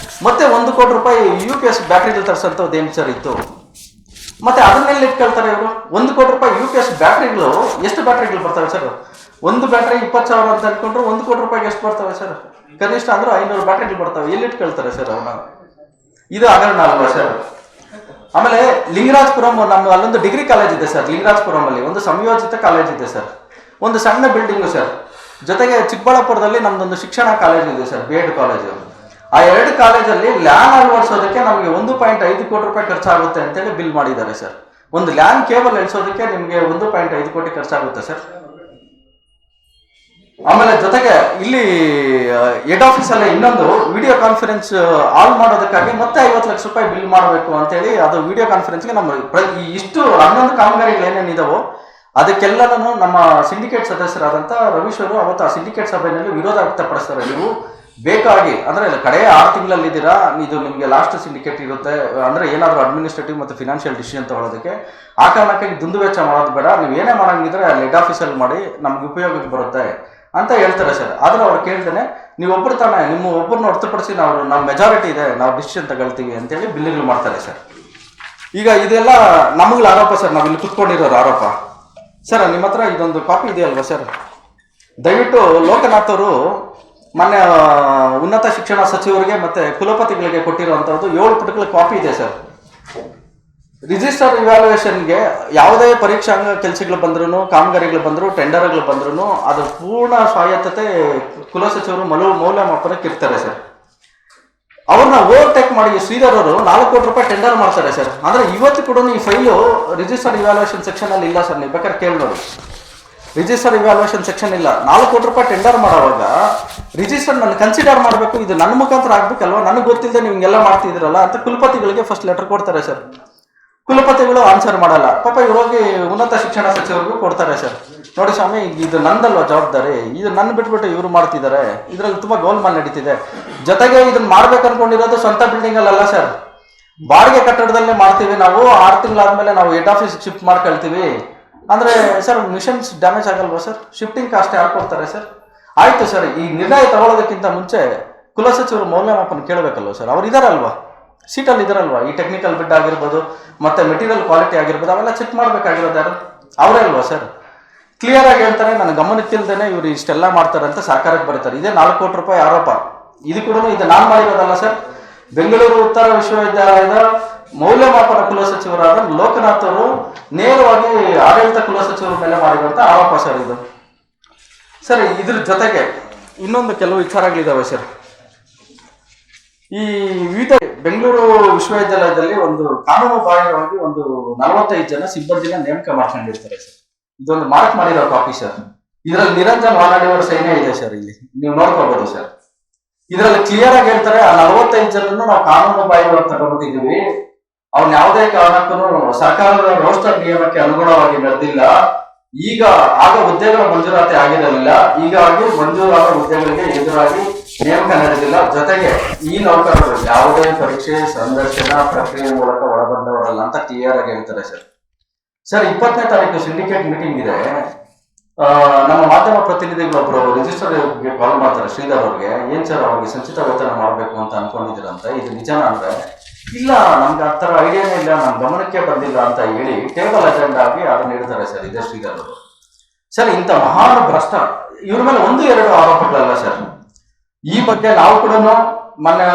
ಮತ್ತೆ 1 ಕೋಟಿ ರೂಪಾಯಿ UPS ಬ್ಯಾಟ್ರಿಗಳು ತರಿಸೋಂಥದ್ದು ಏನು ಸರ್ ಇತ್ತು? ಮತ್ತೆ ಅದನ್ನೆಲ್ಲ ಇಟ್ಕೊಳ್ತಾರೆ ಇವರು. 1 ಕೋಟಿ ರೂಪಾಯಿ UPS ಬ್ಯಾಟ್ರಿಗಳು, ಎಷ್ಟು ಬ್ಯಾಟ್ರಿಗಳು ಬರ್ತವೆ ಸರ್? ಒಂದು ಬ್ಯಾಟ್ರಿ 20,000 ಅಂತ ಅನ್ಕೊಂಡ್ರು 1 ಕೋಟಿ ರೂಪಾಯಿಗೆ ಎಷ್ಟು ಬರ್ತವೆ ಸರ್? ಕನಿಷ್ಠ ಅಂದ್ರೆ 500 ಬ್ಯಾಟ್ರಿಗಳು ಬರ್ತವೆ. ಎಲ್ಲಿ ಇಟ್ಕೊಳ್ತಾರೆ ಸರ್ ಅವನ್ನ? ಇದು ಹಗರಣ ಅಲ್ವಾ ಸರ್? ಆಮೇಲೆ ಲಿಂಗರಾಜಪುರಂ, ನಮ್ಮ ಅಲ್ಲೊಂದು ಡಿಗ್ರಿ ಕಾಲೇಜ್ ಇದೆ ಸರ್. ಲಿಂಗರಾಜಪುರಂ ಅಲ್ಲಿ ಒಂದು ಸಂಯೋಜಿತ ಕಾಲೇಜ್ ಇದೆ ಸರ್, ಒಂದು ಸಣ್ಣ ಬಿಲ್ಡಿಂಗು ಸರ್. ಜೊತೆಗೆ ಚಿಕ್ಕಬಳ್ಳಾಪುರದಲ್ಲಿ ನಮ್ದೊಂದು ಶಿಕ್ಷಣ ಕಾಲೇಜ್ ಇದೆ ಸರ್, B.Ed ಕಾಲೇಜು. ಆ 2 ಕಾಲೇಜಲ್ಲಿ ಲ್ಯಾನ್ ಅಳವಡಿಸೋದಕ್ಕೆ ನಮಗೆ 1.5 ಕೋಟಿ ರೂಪಾಯಿ ಖರ್ಚಾಗುತ್ತೆ ಅಂತೇಳಿ ಬಿಲ್ ಮಾಡಿದ್ದಾರೆ ಸರ್. ಒಂದು ಲ್ಯಾನ್ ಕೇಬಲ್ ಎಳ್ಸೋದಕ್ಕೆ ನಿಮಗೆ 1.5 ಕೋಟಿ ಖರ್ಚಾಗುತ್ತೆ ಸರ್. ಆಮೇಲೆ ಜೊತೆಗೆ ಇಲ್ಲಿ ಹೆಡ್ ಆಫೀಸ್ ಅಲ್ಲಿ ಇನ್ನೊಂದು ವಿಡಿಯೋ ಕಾನ್ಫರೆನ್ಸ್ ಆಲ್ ಮಾಡೋದಕ್ಕಾಗಿ ಮತ್ತೆ 50 ಲಕ್ಷ ರೂಪಾಯಿ ಬಿಲ್ ಮಾಡಬೇಕು ಅಂತೇಳಿ, ಅದು ವಿಡಿಯೋ ಕಾನ್ಫರೆನ್ಸ್ಗೆ ನಮ್ಮ ಇಷ್ಟು 11 ಕಾಮಗಾರಿಗಳು ಏನೇನಿದಾವೋ ಅದಕ್ಕೆಲ್ಲನೂ ನಮ್ಮ ಸಿಂಡಿಕೇಟ್ ಸದಸ್ಯರಾದಂಥ ರವೀಶ್ ಅವರು ಅವತ್ತು ಆ ಸಿಂಡಿಕೇಟ್ ಸಭೆಯಲ್ಲಿ ವಿರೋಧ ವ್ಯಕ್ತಪಡಿಸ್ತಾರೆ. ನೀವು ಬೇಕಾಗಿ ಅಂದ್ರೆ ಕಡೆ 6 ತಿಂಗಳಲ್ಲಿ ಇದ್ದೀರಾ, ಇದು ನಿಮಗೆ ಲಾಸ್ಟ್ ಸಿಂಡಿಕೇಟ್ ಇರುತ್ತೆ, ಅಂದ್ರೆ ಏನಾದರೂ ಅಡ್ಮಿನಿಸ್ಟ್ರೇಟಿವ್ ಮತ್ತು ಫಿನಾನ್ಷಿಯಲ್ ಡಿಸಿಷನ್ ತಗೊಳ್ಳೋದಕ್ಕೆ. ಆ ಕಾರಣಕ್ಕಾಗಿ ದುಂದು ವೆಚ್ಚ ಮಾಡೋದು ಬೇಡ, ನೀವು ಏನೇ ಮಾಡಂಗಿದ್ರೆ ಅಲ್ಲಿ ಹೆಡ್ ಆಫೀಸಲ್ಲಿ ಮಾಡಿ, ನಮ್ಗೆ ಉಪಯೋಗಕ್ಕೆ ಬರುತ್ತೆ ಅಂತ ಹೇಳ್ತಾರೆ ಸರ್. ಆದ್ರೆ ಅವ್ರು ಕೇಳ್ದೇನೆ, ನೀವು ಒಬ್ಬರು ತಾನೆ, ನಿಮ್ಮ ಒಬ್ಬರನ್ನ ಹೊರತುಪಡಿಸಿ ನಮ್ಮ ಮೆಜಾರಿಟಿ ಇದೆ, ನಾವು ಡಿಸಿಷನ್ ತಗೊಳ್ತೀವಿ ಅಂತೇಳಿ ಬಿಲ್ಲಿಗಳು ಮಾಡ್ತಾರೆ ಸರ್. ಈಗ ಇದೆಲ್ಲ ನಮಗಳ ಆರೋಪ ಸರ್, ನಾವು ಇಲ್ಲಿ ಕುತ್ಕೊಂಡಿರೋರು ಆರೋಪ ಸರ್. ನಿಮ್ಮ ಹತ್ರ ಇದೊಂದು ಕಾಪಿ ಇದೆಯಲ್ವಾ ಸರ್? ದಯವಿಟ್ಟು ಲೋಕನಾಥ್ ಅವರು ಮೊನ್ನೆ ಉನ್ನತ ಶಿಕ್ಷಣ ಸಚಿವರಿಗೆ ಮತ್ತೆ ಕುಲಪತಿಗಳಿಗೆ ಕೊಟ್ಟಿರುವಂತದ್ದು 7 ಪುಟಗಳ ಕಾಪಿ ಇದೆ ಸರ್. ರಿಜಿಸ್ಟರ್ ಇವ್ಯಾಲ್ಯೂಯೇಷನ್ಗೆ ಯಾವುದೇ ಪರೀಕ್ಷಾಂಗ ಕೆಲಸಗಳು ಬಂದ್ರು, ಕಾಮಗಾರಿಗಳು ಬಂದ್ರು, ಟೆಂಡರ್ಗಳು ಬಂದ್ರು ಅದು ಪೂರ್ಣ ಸ್ವಾಯತ್ತತೆ ಕುಲಸಚಿವರು ಮೌಲ್ಯಮಾಪನಕ್ಕೆ ಇರ್ತಾರೆ ಸರ್. ಅವ್ರನ್ನ ಓವರ್ಟೇಕ್ ಮಾಡಿ ಶ್ರೀಧರ್ ಅವರು 4 ಕೋಟಿ ರೂಪಾಯಿ ಟೆಂಡರ್ ಮಾಡ್ತಾರೆ ಸರ್. ಅಂದ್ರೆ ಇವತ್ತು ಕೂಡ ಈ ಫೈಲು ರಿಜಿಸ್ಟರ್ ಇವ್ಯಾಲ್ಯೂಯೇಷನ್ ಸೆಕ್ಷನ್ ಅಲ್ಲಿ ಇಲ್ಲ ಸರ್. ನೀವು ಬೇಕಾದ್ರೆ ಕೇಳಿ ನೋಡಿ, ರಿಜಿಸ್ಟರ್ ಇವ್ಯಾಲ್ಯೂಯೇಷನ್ ಸೆಕ್ಷನ್ ಇಲ್ಲ. 4 ಕೋಟಿ ರೂಪಾಯಿ ಟೆಂಡರ್ ಮಾಡುವಾಗ ರಿಜಿಸ್ಟರ್ ನಾನು ಕನ್ಸಿಡರ್ ಮಾಡಬೇಕು, ಇದು ನನ್ನ ಮುಖಾಂತರ ಆಗ್ಬೇಕಲ್ವಾ, ನನಗೆ ಗೊತ್ತಿಲ್ಲದೆ ನೀವು ಹಿಂಗೆಲ್ಲ ಮಾಡ್ತಿದ್ರಲ್ಲ ಅಂತ ಕುಲಪತಿಗಳಿಗೆ ಫಸ್ಟ್ ಲೆಟರ್ ಕೊಡ್ತಾರೆ ಸರ್. ಕುಲಪತಿಗಳು ಆನ್ಸರ್ ಮಾಡಲ್ಲ. ಪಾಪ ಇವ್ರು ಹೋಗಿ ಉನ್ನತ ಶಿಕ್ಷಣ ಸಚಿವರಿಗೂ ಕೊಡ್ತಾರೆ ಸರ್. ನೋಡಿ ಸ್ವಾಮಿ, ಇದು ನಂದಲ್ವಾ ಜವಾಬ್ದಾರಿ, ಇದು ನನ್ನ ಬಿಟ್ಬಿಟ್ಟು ಇವ್ರು ಮಾಡ್ತಿದ್ದಾರೆ, ಇದ್ರಲ್ಲಿ ತುಂಬಾ ಗೋಲ್ಮಾಲ್ ನಡೀತಿದೆ. ಜೊತೆಗೆ ಇದನ್ನ ಮಾಡ್ಬೇಕು ಅನ್ಕೊಂಡಿರೋದು ಸ್ವಂತ ಬಿಲ್ಡಿಂಗ್ ಅಲ್ಲ ಸರ್, ಬಾಡಿಗೆ ಕಟ್ಟಡದಲ್ಲೇ ಮಾಡ್ತೀವಿ ನಾವು. 6 ತಿಂಗಳಾದ್ಮೇಲೆ ನಾವು ಹೆಡ್ ಆಫೀಸ್ ಶಿಫ್ಟ್ ಮಾಡ್ಕೊಳ್ತೀವಿ ಅಂದ್ರೆ ಸರ್, ಮಿಷನ್ಸ್ ಡ್ಯಾಮೇಜ್ ಆಗಲ್ವಾ ಸರ್? ಶಿಫ್ಟಿಂಗ್ ಕಾಸ್ಟ್ ಯಾರು ಕೊಡ್ತಾರೆ ಸರ್? ಆಯ್ತು ಸರ್, ಈ ನಿರ್ಣಯ ತಗೊಳ್ಳೋದಕ್ಕಿಂತ ಮುಂಚೆ ಕುಲಸಚಿವರು ಮೌಲ್ಯಮಾಪನ ಕೇಳಬೇಕಲ್ವ ಸರ್? ಅವ್ರು ಇದಾರಲ್ವಾ? ಸೀಟಲ್ಲಿ ಇದಾರಲ್ವಾ, ಈ ಟೆಕ್ನಿಕಲ್ ಬಿಡ್ ಆಗಿರ್ಬೋದು ಮತ್ತೆ ಮೆಟೀರಿಯಲ್ ಕ್ವಾಲಿಟಿ ಆಗಿರ್ಬೋದು ಅವೆಲ್ಲ ಚೆಕ್ ಮಾಡ್ಬೇಕಾಗಿರೋದು ಯಾರು? ಅವರೇ ಅಲ್ವಾ ಸರ್? ಕ್ಲಿಯರ್ ಆಗಿ ಹೇಳ್ತಾರೆ, ನನ್ನ ಗಮನಕ್ಕಿಲ್ದೇನೆ ಇವ್ರು ಇಷ್ಟೆಲ್ಲ ಮಾಡ್ತಾರೆ ಅಂತ ಸರ್ಕಾರಕ್ಕೆ ಬರೀತಾರೆ. ಇದೇ 4 ಕೋಟಿ ರೂಪಾಯಿ ಆರೋಪ. ಇದು ಕೂಡ ಇದು ನಾನು ಮಾಡಿರೋದಲ್ಲ ಸರ್. ಬೆಂಗಳೂರು ಉತ್ತರ ವಿಶ್ವವಿದ್ಯಾಲಯದ ಮೌಲ್ಯಮಾಪನ ಕುಲಸಚಿವರಾದ ಲೋಕನಾಥ್ ಅವರು ನೇರವಾಗಿ ಆಡಳಿತ ಕುಲಸಚಿವರ ಮೇಲೆ ಮಾಡಿರುವಂತ ಆರೋಪ ಸರ್ ಇದು. ಸರ್ ಇದ್ರ ಜೊತೆಗೆ ಇನ್ನೊಂದು ಕೆಲವು ವಿಚಾರಗಳಿದಾವೆ ಸರ್. ಈ ವಿವಿಧ ಬೆಂಗಳೂರು ವಿಶ್ವವಿದ್ಯಾಲಯದಲ್ಲಿ ಒಂದು ಕಾನೂನು ಬಾಹಿರವಾಗಿ ಒಂದು 45 ಜನ ಸಿಬ್ಬಂದಿನ ನೇಮಕ ಮಾಡ್ಕೊಂಡಿರ್ತಾರೆ ಸರ್. ಇದೊಂದು ಮಾರ್ಕ್ ಮಾಡಿರೋ ಕಾಪಿ ಸರ್. ಇದರಲ್ಲಿ ನಿರಂಜನ್ ವಾನಾಡಿಯವರ ಸೈನ್ಯ ಇದೆ ಸರ್, ಇಲ್ಲಿ ನೀವು ನೋಡ್ಕೋಬಹುದು ಸರ್. ಇದರಲ್ಲಿ ಕ್ಲಿಯರ್ ಆಗಿ ಹೇಳ್ತಾರೆ, ಆ 45 ಜನರನ್ನು ನಾವು ಕಾನೂನು ಬಾಹಿರವಾಗಿ ತಗೊಂಡಿದ್ದೀವಿ. ಅವ್ನ ಯಾವುದೇ ಕಾರಣಕ್ಕೂ ಸರ್ಕಾರದ ರೋಸ್ಟರ್ ನಿಯಮಕ್ಕೆ ಅನುಗುಣವಾಗಿ ನಡೆದಿಲ್ಲ. ಆಗ ಹುದ್ದೆಗಳ ಮಂಜೂರಾತಿ ಆಗಿರಲಿಲ್ಲ, ಹೀಗಾಗಿ ಮಂಜೂರಾದ ಹುದ್ದೆಗಳಿಗೆ ಎದುರಾಗಿ ನೇಮಕ ನಡೆದಿಲ್ಲ. ಜೊತೆಗೆ ಈ ನೌಕರರು ಯಾವುದೇ ಪರೀಕ್ಷೆ ಸಂದರ್ಶನ ಪ್ರಕ್ರಿಯೆ ಮೂಲಕ ಒಳಬಂದವರಲ್ಲ ಅಂತ ಕ್ಲಿಯರ್ ಆಗಿ ಹೇಳ್ತಾರೆ ಸರ್. ಸರ್ 20ನೇ ತಾರೀಕು ಸಿಂಡಿಕೇಟ್ ಮೀಟಿಂಗ್ ಇದೆ. ನಮ್ಮ ಮಾಧ್ಯಮ ಪ್ರತಿನಿಧಿಗಳೊಬ್ರು ರಿಜಿಸ್ಟರ್ ಕಾಲ್ ಮಾಡ್ತಾರೆ ಶ್ರೀಧರ್ ಅವ್ರಿಗೆ, ಏನ್ ಸರ್ ಅವ್ರಿಗೆ ಸಂಚಿತ ವೇತನ ಮಾಡ್ಬೇಕು ಅಂತ ಅನ್ಕೊಂಡಿದ್ದೀರಂತ, ಇದು ನಿಜನಾ ಅಂದ್ರೆ ಇಲ್ಲ ನಮ್ಗೆ ಆ ತರ ಐಡಿಯಾನೇ ಇಲ್ಲ, ನಮ್ ಗಮನಕ್ಕೆ ಬಂದಿಲ್ಲ ಅಂತ ಹೇಳಿ ಟೇಬಲ್ ಅಜೆಂಡಾ ಆಗಿ ಅದನ್ನ ಇಡ್ತಾರೆ ಸರ್ ಇದೇ ಶ್ರೀಧರ್ ಅವರು. ಸರ್ ಇಂಥ ಮಹಾನ್ ಭ್ರಷ್ಟ ಇವ್ರ ಮೇಲೆ 1-2 ಆರೋಪಗಳಲ್ಲ ಸರ್. ಈ ಬಗ್ಗೆ ನಾವು ಕೂಡ ಮೊನ್ನೆ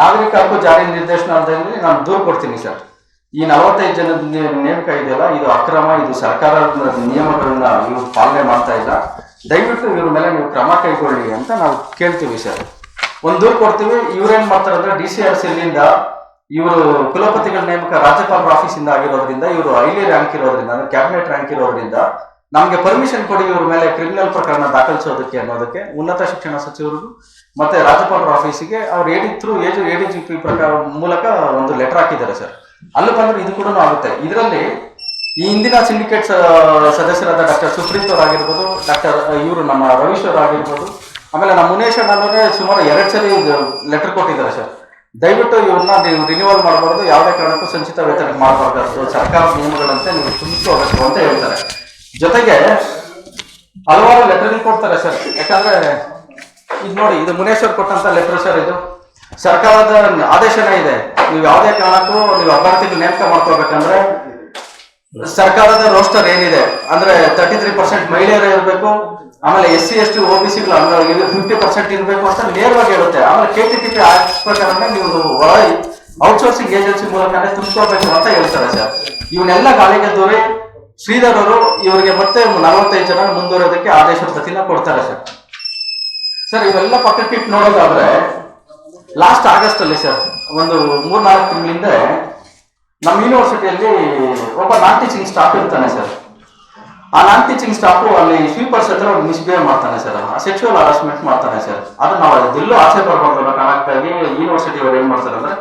ನಾಗರಿಕ ಹಕ್ಕು ಜಾರಿ ನಿರ್ದೇಶನಾಲಯದಲ್ಲಿ ನಾನು ದೂರು ಕೊಡ್ತೀನಿ ಸರ್. ಈ 45 ಜನದ ನೇಮಕ ಇದೆಯಲ್ಲ, ಇದು ಅಕ್ರಮ, ಇದು ಸರ್ಕಾರದ ನಿಯಮಗಳನ್ನ ಇವ್ರು ಪಾಲನೆ ಮಾಡ್ತಾ ಇಲ್ಲ. ದಯವಿಟ್ಟು ಇವ್ರ ಮೇಲೆ ನೀವು ಕ್ರಮ ಕೈಗೊಳ್ಳಿ ಅಂತ ನಾವು ಕೇಳ್ತೀವಿ ಸರ್. ಒಂದು ದೂರು ಕೊಡ್ತೀವಿ. ಇವ್ರೇನ್ ಮಾಡ್ತಾರೆ ಅಂದ್ರೆ DCRC ಇಂದ ಇವರು ಕುಲಪತಿಗಳ ನೇಮಕ ರಾಜ್ಯಪಾಲರ ಆಫೀಸ್ ಇಂದ ಆಗಿರೋದ್ರಿಂದ, ಇವರು ಹೈಲಿ ರ್ಯಾಂಕ್ ಇರೋದ್ರಿಂದ ಅಂದ್ರೆ ಕ್ಯಾಬಿನೆಟ್ ರ್ಯಾಂಕ್ ಇರೋದ್ರಿಂದ ನಮ್ಗೆ ಪರ್ಮಿಷನ್ ಕೊಡಿ ಇವ್ರ ಮೇಲೆ ಕ್ರಿಮಿನಲ್ ಪ್ರಕರಣ ದಾಖಲಿಸೋದಕ್ಕೆ ಅನ್ನೋದಕ್ಕೆ ಉನ್ನತ ಶಿಕ್ಷಣ ಸಚಿವರಿಗೂ ಮತ್ತೆ ರಾಜ್ಯಪಾಲರ ಆಫೀಸಿಗೆ ಅವ್ರು ADGP ಪ್ರಕಾರ ಮೂಲಕ ಒಂದು ಲೆಟರ್ ಹಾಕಿದ್ದಾರೆ ಸರ್. ಅಲ್ಲಿ ಬಂದ್ರೆ ಇದು ಕೂಡ ಆಗುತ್ತೆ. ಇದರಲ್ಲಿ ಈ ಹಿಂದಿನ ಸಿಂಡಿಕೇಟ್ ಸದಸ್ಯರಾದ ಡಾಕ್ಟರ್ ಸುಪ್ರೀತ್ ಅವ್ರು ಆಗಿರ್ಬೋದು, ಇವರು ನಮ್ಮ ರವೀಶ್ವರ್ ಆಗಿರ್ಬೋದು, ಆಮೇಲೆ ನಮ್ಮ ಮುನೇಶ್ ಅನ್ನೋರೇ ಸುಮಾರು 2 ಸರಿ ಲೆಟರ್ ಕೊಟ್ಟಿದ್ದಾರೆ ಸರ್. ದಯವಿಟ್ಟು ಇವ್ರನ್ನ ನೀವು ರಿನ್ಯೂವಲ್ ಮಾಡಬಾರ್ದು, ಯಾವುದೇ ಕಾರಣಕ್ಕೂ ಸಂಚಿತ ವೇತನ ಮಾಡಬಾರ್ದು, ಸರ್ಕಾರದ ನಿಯಮಗಳಂತೆ ನೀವು ತುಂಬಿಸ್ಕೋಬೇಕು ಅಂತ ಹೇಳ್ತಾರೆ. ಜೊತೆಗೆ ಹಲವಾರು ಲೆಟರ್ ಕೊಡ್ತಾರೆ ಸರ್. ಯಾಕಂದ್ರೆ ಇದು ನೋಡಿ, ಇದು ಮುನೇಶ್ವರ್ ಕೊಟ್ಟಂತ ಲೆಟರ್ ಸರ್. ಇದು ಸರ್ಕಾರದ ಆದೇಶನೇ ಇದೆ, ನೀವು ಯಾವುದೇ ಕಾರಣಕ್ಕೂ ನೀವು ಅಭ್ಯರ್ಥಿಗಳು ನೇಮಕ ಮಾಡ್ಕೋಬೇಕಂದ್ರೆ ಸರ್ಕಾರದ ರೋಸ್ಟರ್ ಏನಿದೆ ಅಂದ್ರೆ 33% ಮಹಿಳೆಯರೇ ಇರಬೇಕು, ಆಮೇಲೆ SC ST OBCಗಳು 50% ಇರಬೇಕು ಅಂತ ನೇರವಾಗಿ ಹೇಳುತ್ತೆ. ಆಮೇಲೆ KTTP ಆಕ್ಟ್ ಪ್ರಕಾರನೇ ನೀವು ಔಟ್ಸೋರ್ಸಿಂಗ್ ಏಜೆನ್ಸಿ ಮೂಲಕನೇ ತುಂಬಿಸ್ಕೋಬೇಕು ಅಂತ ಹೇಳ್ತಾರೆ ಸರ್. ಇವನ್ನೆಲ್ಲ ಗಾಳಿಗೆ ದೂರಿ ಶ್ರೀಧರ್ ಅವರು ಇವರಿಗೆ ಮತ್ತೆ 45 ಜನ ಮುಂದುವರೆಯೋದಕ್ಕೆ ಆದೇಶ ಪ್ರತಿನ ಕೊಡ್ತಾರೆ ಸರ್. ಸರ್ ಇವೆಲ್ಲ ಪಕ್ಕಕ್ಕಿಟ್ಟು ನೋಡೋದಾದ್ರೆ ಲಾಸ್ಟ್ ಆಗಸ್ಟ್ ಅಲ್ಲಿ ಸರ್, ಒಂದು 3-4 ತಿಂಗಳಿಂದ ನಮ್ಮ ಯೂನಿವರ್ಸಿಟಿಯಲ್ಲಿ ಒಬ್ಬ ನಾನ್ ಟೀಚಿಂಗ್ ಸ್ಟಾಫ್ ಇರ್ತಾನೆ ಸರ್. ಆ ನಾನ್ ಟೀಚಿಂಗ್ ಸ್ಟಾಫ್ ಅಲ್ಲಿ ಸ್ವೀಪರ್ಸ್ ಹತ್ರ ಮಿಸ್ಬಿಹೇವ್ ಮಾಡ್ತಾನೆ ಸರ್, ಸೆಕ್ಸುವಲ್ ಹರಾಸ್ಮೆಂಟ್ ಮಾಡ್ತಾನೆ ಸರ್. ಅದನ್ನ ನಾವು ಎಲ್ಲೂ ಆಸೆ ಪಡ್ಬಾರ್ದು ಅನ್ನೋ ಕಾರಣಕ್ಕಾಗಿ ಯೂನಿವರ್ಸಿಟಿ ಅವರು ಏನ್ ಮಾಡ್ತಾರೆ ಅಂದ್ರೆ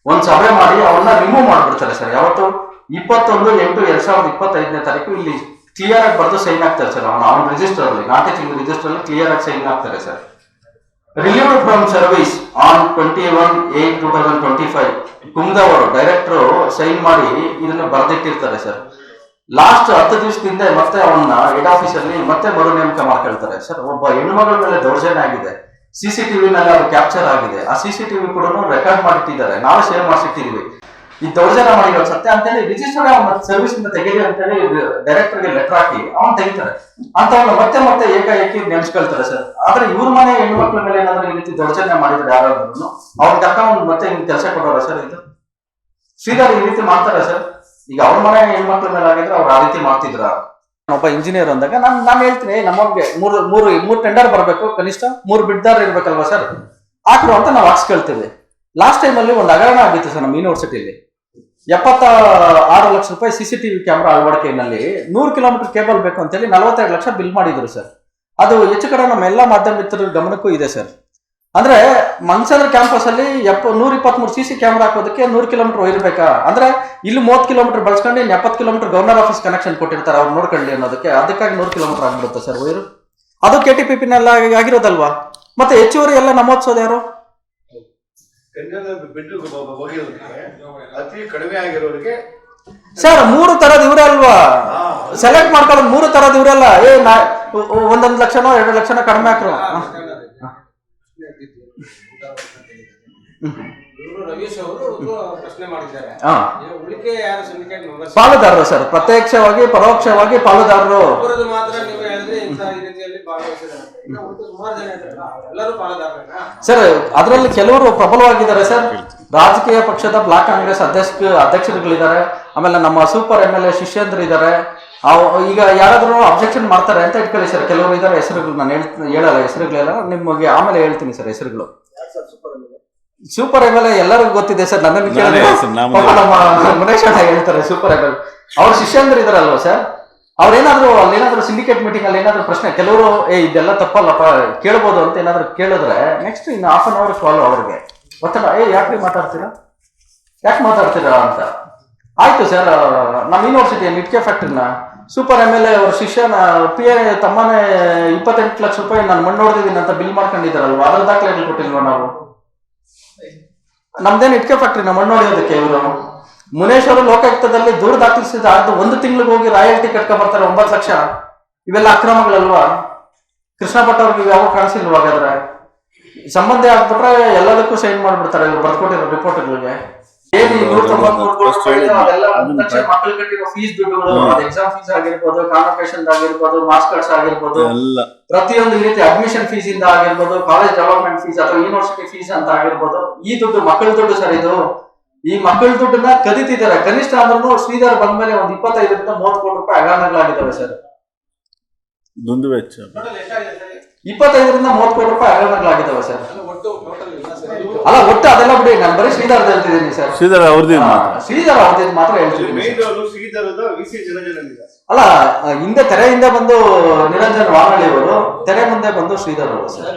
ಒಂದ್ ಸಭೆ ಮಾಡಿ ಅವನ್ನ ರಿಮೂವ್ ಮಾಡ್ಬಿಡ್ತಾರೆ ಸರ್. ಯಾವತ್ತು 21/8/2025ನೇ ತಾರೀಕು ಇಲ್ಲಿ ಕ್ಲಿಯರ್ ಆಗಿ ಬರ್ದು ಸೈನ್ ಆಗ್ತಾರೆ ಸರ್. ಅವನ ರಿಜಿಸ್ಟರ್ ಅಲ್ಲಿ, ನಾನ್ ಟೀಚಿಂಗ್ ರಿಜಿಸ್ಟರ್ ಅಲ್ಲಿ ಕ್ಲಿಯರ್ ಆಗಿ ಸೈನ್ ಆಗ್ತಾರೆ sir. Relieved from service on 21/8/2025 ಕುಮ್ದವರು ಡೈರೆಕ್ಟರ್ ಸೈನ್ ಮಾಡಿ ಇದನ್ನ ಬರೆದಿಟ್ಟಿರ್ತಾರೆ ಸರ್. ಲಾಸ್ಟ್ 10 ದಿವಸದಿಂದ ಮತ್ತೆ ಅವನ್ನ ಹೆಡ್ ಆಫೀಸ್ ಅಲ್ಲಿ ಮತ್ತೆ ಮರು ನೇಮಕ ಮಾಡ್ಕೊಳ್ತಾರೆ ಸರ್. ಒಬ್ಬ ಹೆಣ್ಮಗಳ ಮೇಲೆ ದೌರ್ಜನ್ಯ ಆಗಿದೆ, CCTV ನಲ್ಲಿ ಅದು ಕ್ಯಾಪ್ಚರ್ ಆಗಿದೆ. ಆ CCTV ಕೂಡ ರೆಕಾರ್ಡ್ ಮಾಡಿಟ್ಟಿದ್ದಾರೆ, ನಾವೇ ಸೇವ್ ಮಾಡಿಸಿಟ್ಟಿದೀವಿ. ಈ ದೌರ್ಜನ್ಯ ಮಾಡಿರೋ ಸತ್ಯ ಅಂತೇಳಿ ರಿಜಿಸ್ಟರ್ ಅವನ ಸರ್ವಿಸ್ ಇಂದ ತೆಗೀರಿ ಅಂತೇಳಿ ಡೈರೆಕ್ಟರ್ಗೆ ಲೆಟರ್ ಹಾಕಿ ಅವನ್ ತೆಗಿತಾರೆ. ಅಂತವನ್ನ ಮತ್ತೆ ಏಕಾಏಕಿ ನೆನ್ಸ್ಕೊಳ್ತಾರೆ ಸರ್. ಆದ್ರೆ ಇವ್ರ ಮನೆ ಹೆಣ್ಮಕ್ಳ ಮೇಲೆ ಏನಾದ್ರು ಈ ರೀತಿ ದೌರ್ಜನ್ಯ ಮಾಡಿದ್ರೆ ಯಾರಾದ್ರೂ ಅವ್ನ ಕರ್ಕೊಂಡು ಮತ್ತೆ ಹಿಂಗ್ ಕೆಲಸ ಕೊಡೋರ ಸರ್? ಇದು ಶ್ರೀಧರ್ ಈ ರೀತಿ ಮಾಡ್ತಾರೆ ಸರ್. ಈಗ ಅವ್ರ ಮನೆ ಹೆಣ್ಮಕ್ಳ ಮೇಲೆ ಆಗಿದ್ರೆ ಅವ್ರು ಆ ರೀತಿ ಮಾಡ್ತಿದ್ರ? ಒಬ್ಬ ಇಂಜಿನಿಯರ್ ಅಂದಾಗ ನಾನು ಹೇಳ್ತೀನಿ, ನಮಗೆ ಮೂರು ಟೆಂಡರ್ ಬರ್ಬೇಕು, ಕನಿಷ್ಠ 3 ಬಿಡ್ದಾರ ಇರ್ಬೇಕಲ್ವಾ ಸರ್, ಹಾಕ್ರು ಅಂತ ನಾವು ಹಾಕ್ಸ್ಕೊಳ್ತೀವಿ. ಲಾಸ್ಟ್ ಟೈಮ್ ಅಲ್ಲಿ ಒಂದು ಹಗರಣ ಆಗಿತ್ತು ಸರ್ ನಮ್ಮ ಯೂನಿವರ್ಸಿಟಿಯಲ್ಲಿ. 76 ಲಕ್ಷ ರೂಪಾಯಿ CCTV ಕ್ಯಾಮ್ರಾ ಅಳವಡಿಕೆಯಲ್ಲಿ 100 ಕಿಲೋಮೀಟರ್ ಕೇಬಲ್ ಬೇಕು ಅಂತೇಳಿ 42 ಲಕ್ಷ ಬಿಲ್ ಮಾಡಿದ್ರು ಸರ್. ಅದು ಹೆಚ್ಚು ಕಡೆ ನಮ್ಮ ಎಲ್ಲಾ ಮಾಧ್ಯಮ ಮಿತ್ರರ ಗಮನಕ್ಕೂ ಇದೆ ಸರ್. ಅಂದ್ರೆ ಮನ್ಸಂದ್ರ ಕ್ಯಾಂಪಸ್ ಅಲ್ಲಿ 123 CC ಕ್ಯಾಮ್ರಾ ಹಾಕೋದಕ್ಕೆ 100 ಕಿಲೋಮೀಟರ್ ಇರ್ಬೇಕಾ? ಅಂದ್ರೆ ಇಲ್ಲಿ 30 ಕಿಲೋಮೀಟರ್ ಬಳಸ್ಕೊಂಡು 70 ಕಿಲೋಮೀಟರ್ ಗವರ್ನರ್ ಆಫೀಸ್ ಕನೆಕ್ಷನ್ ಕೊಟ್ಟಿರ್ತಾರೆ ಅವ್ರು ನೋಡ್ಕೊಳ್ಳಿ ಅನ್ನೋದಕ್ಕೆ. ಅದಕ್ಕಾಗಿ 100 ಕಿಲೋಮೀಟರ್ ಆಗ್ಬಿಡುತ್ತೆ ಸರ್ ವೈರು. ಅದು KTPP ನಲ್ಲಿ ಆಗಿರೋದಲ್ವಾ? ಮತ್ತೆ ಹೆಚ್ಚುವರಿ ಎಲ್ಲ ನಮೋದಿಸೋದು ಯಾರು? ಅತಿ ಕಡಿಮೆ ಆಗಿರೋರಿಗೆ ಸರ್ 3 ತರದ ಇವ್ರೆ ಅಲ್ವಾ ಸೆಲೆಕ್ಟ್ ಮಾಡ್ಕೊಳ್ಳೋದು? 3 ತರದ ಇವ್ರಲ್ಲ. 1 ಲಕ್ಷನೋ 2 ಲಕ್ಷನೋ ಕಡಿಮೆ ಹಾಕ್ರು. ಯೋಗೇಶ್ ಅವರು ಪ್ರಶ್ನೆ ಮಾಡಿದ್ದಾರೆ. ಹಾ, ಉಳಿಕೆ ಯಾರು ಸಿಂಡಿಕೇಟ್ ಮೆಂಬರ್ಸ್ ಪಾಲುದಾರರು ಸರ್, ಪ್ರತ್ಯಕ್ಷವಾಗಿ ಪರೋಕ್ಷವಾಗಿ ಪಾಲುದಾರರು. ಒಬ್ಬರದ್ದು ಮಾತ್ರ ನೀವು ಹೇಳಿದ್ರೆ ಇಂಥ ಈ ರೀತಿಯಲ್ಲಿ ಭಾಗವಹಿಸಿದ್ದಾರೆ. ಇನ್ನು ಉಳಿದ ಸುಮಾರು ಜನ ಇದ್ದಾರಲ್ಲ ಎಲ್ಲರೂ ಪಾಲುದಾರರೇನಾ ಸರ್ ಅದರಲ್ಲಿ ಕೆಲವರು ಪ್ರಬಲವಾಗಿದ್ದಾರೆ ಸರ್. ರಾಜಕೀಯ ಪಕ್ಷದ ಬ್ಲಾಕ್ ಕಾಂಗ್ರೆಸ್ ಅಧ್ಯಕ್ಷರುಗಳಿದ್ದಾರೆ, ಆಮೇಲೆ ನಮ್ಮ ಸೂಪರ್ MLA ಶಿಷ್ಯಂದ್ರು ಇದ್ದಾರೆ. ಈಗ ಯಾರಾದ್ರೂ ಅಬ್ಜೆಕ್ಷನ್ ಮಾಡ್ತಾರೆ ಅಂತ ಇಟ್ಕೊಳ್ಳಿ ಸರ್, ಕೆಲವರು ಇದ್ದಾರೆ ಹೆಸರುಗಳು, ನಾನು ಹೇಳಲ್ಲ ಹೆಸರುಗಳೆಲ್ಲ, ನಿಮಗೆ ಆಮೇಲೆ ಹೇಳ್ತೀನಿ ಸರ್ ಹೆಸರುಗಳು. ಸೂಪರ್ MLA ಎಲ್ಲರಿಗೂ ಗೊತ್ತಿದೆ ಸರ್, ನನ್ನನ್ನು ಕೇಳಿದ್ರೆ ನಮ್ಮ ಮುನೇಶ್ ಅಣ್ಣ ಹೇಳ್ತಾರೆ. ಸೂಪರ್ MLA ಅವ್ರ ಶಿಷ್ಯಂದ್ರು ಇದಾರಲ್ವಾ ಸರ್, ಅವ್ರೇನಾದ್ರು ಅಲ್ಲೇನಾದ್ರು ಸಿಂಡಿಕೇಟ್ ಮೀಟಿಂಗ್ ಅಲ್ಲಿ ಏನಾದ್ರು ಪ್ರಶ್ನೆ, ಕೆಲವರು ಇದೆಲ್ಲ ತಪ್ಪಲ್ಲಪ್ಪ ಕೇಳ್ಬೋದು ಅಂತ ಏನಾದ್ರು ಕೇಳಿದ್ರೆ ನೆಕ್ಸ್ಟ್ ಇನ್ನು ಹಾಫ್ ಅನ್ ಅವರ್ ಕಾಲ್ ಅವ್ರಿಗೆ ಒತ್ತಡ, ಯಾಕೆ ಮಾತಾಡ್ತೀರಾ ಅಂತ. ಆಯ್ತು ಸರ್, ನಮ್ಮ ಯೂನಿವರ್ಸಿಟಿ ಇಟ್ಕೆ ಫ್ಯಾಕ್ಟ್ರಿನ ಸೂಪರ್ MLA ಅವ್ರ ಶಿಷ್ಯನ PA ತಮ್ಮನೇ 28 ಲಕ್ಷ ರೂಪಾಯಿ ನಾನು ಮಣ್ಣು ಹೊಡೆದಿದ್ದೀನಿ ಅಂತ ಬಿಲ್ ಮಾಡ್ಕೊಂಡಿದ್ದಾರಲ್ವಾ, ಅದ್ರ ದಾಖಲೆಗಳು ಕೊಟ್ಟಿಲ್ವಾ ನಾವು? ನಮ್ದೇನು ಇಟ್ಕೆ ಫ್ಯಾಕ್ಟ್ರಿನ ಮಣ್ಣು ಹೊಡೆಯೋದಕ್ಕೆ ಇವರು? ಮುನೇಶ್ ಅವರು ಲೋಕಾಯುಕ್ತದಲ್ಲಿ ದೂರ ದಾಖಲಿಸಿದ 1 ತಿಂಗಳಿಗೆ ಹೋಗಿ ರಾಯಲ್ಟಿ ಕಟ್ಕೊ ಬರ್ತಾರೆ 9 ಲಕ್ಷ. ಇವೆಲ್ಲ ಅಕ್ರಮಗಳಲ್ವಾ? ಕೃಷ್ಣ ಭಟ್ ಅವ್ರಿಗೆ ಯಾವ ಕಾಣಿಸಿಲ್ವಾ? ಹಾಗಾದ್ರೆ ಸಂಬಂಧ ಆಗ್ಬಿಟ್ರೆ ಎಲ್ಲದಕ್ಕೂ ಸೈನ್ ಮಾಡ್ಬಿಡ್ತಾರೆ ಇವ್ರು ಬರ್ಕೊಟ್ಟಿರೋ ರಿಪೋರ್ಟ್ಗಳಿಗೆ. ಏನು 193 ಮಕ್ಕಳು ಕಟ್ಟಿರೋ ಫೀಸ್ ದುಡ್ಡುಗಳು, ಎಕ್ಸಾಮ್ ಫೀಸ್ ಆಗಿರ್ಬೋದು, ಕಾನ್ವೊಕೇಶನ್ ಆಗಿರ್ಬೋದು, ಮಾರ್ಕ್ಸ್ ಕಾರ್ಡ್ಸ್ ಆಗಿರ್ಬೋದು, ಪ್ರತಿಯೊಂದು ಈ ರೀತಿ ಅಡ್ಮಿಷನ್ ಫೀಸ್ ಇಂದ ಆಗಿರ್ಬೋದು, ಕಾಲೇಜ್ ಡೆವಲಪ್ಮೆಂಟ್ ಫೀಸ್ ಅಥವಾ ಯೂನಿವರ್ಸಿಟಿ ಫೀಸ್ ಅಂತ ಆಗಿರ್ಬೋದು, ಈ ದುಡ್ಡು ಮಕ್ಕಳ ದುಡ್ಡು ಸರ್. ಇದು ಈ ಮಕ್ಕಳ ದುಡ್ಡನ್ನ ಕದೀತಿದ್ದಾರೆ. ಕನಿಷ್ಠ ಅಂದ್ರೂ ಶ್ರೀಧರ್ ಬಂದ್ಮೇಲೆ ಒಂದು 25 ರಿಂದ 30 ಕೋಟಿ ರೂಪಾಯಿ ಹಗರಣಗಳಾಗಿದ್ದಾವೆ ಸರ್. ದುಂದು ವೆಚ್ಚ ಟೋಟಲ್ ಎಷ್ಟಾಗಿದೆ ಸರ್? 25 ರಿಂದ 30 ಕೋಟಿ ರೂಪಾಯಿ ಹಗರಣಗಳಾಗಿದ್ದಾವೆ ಸರ್. ಒಟ್ಟು ಟೋಟಲ್ ಇಲ್ಲ ಸರ್. ಅಲ್ಲ, ಒಟ್ಟು ಅದೆಲ್ಲ ಬಿಡಿ, ನಾನು ಬರೀ ಶ್ರೀಧರ್ ಹೇಳ್ತಿದ್ದೀನಿ ಸರ್. ಶ್ರೀಧರ್ ಅವ್ರದ್ದು ಶ್ರೀಧರ್ ಅವ್ರದ್ದು ಮಾತ್ರ ಹೇಳ್ತಿದ್ದೀನಿ. ಮೇನ್ ಶ್ರೀಧರದ VC ಜನಜನಿಂದ ಅಲ್ಲ, ಹಿಂದೆ ತೆರೆಯಿಂದ ಬಂದು ನಿರಂಜನ್ ವಾನಳ್ಳಿ ಅವರು, ತೆರೆ ಮುಂದೆ ಬಂದು ಶ್ರೀಧರ್ ಅವರು ಸರ್.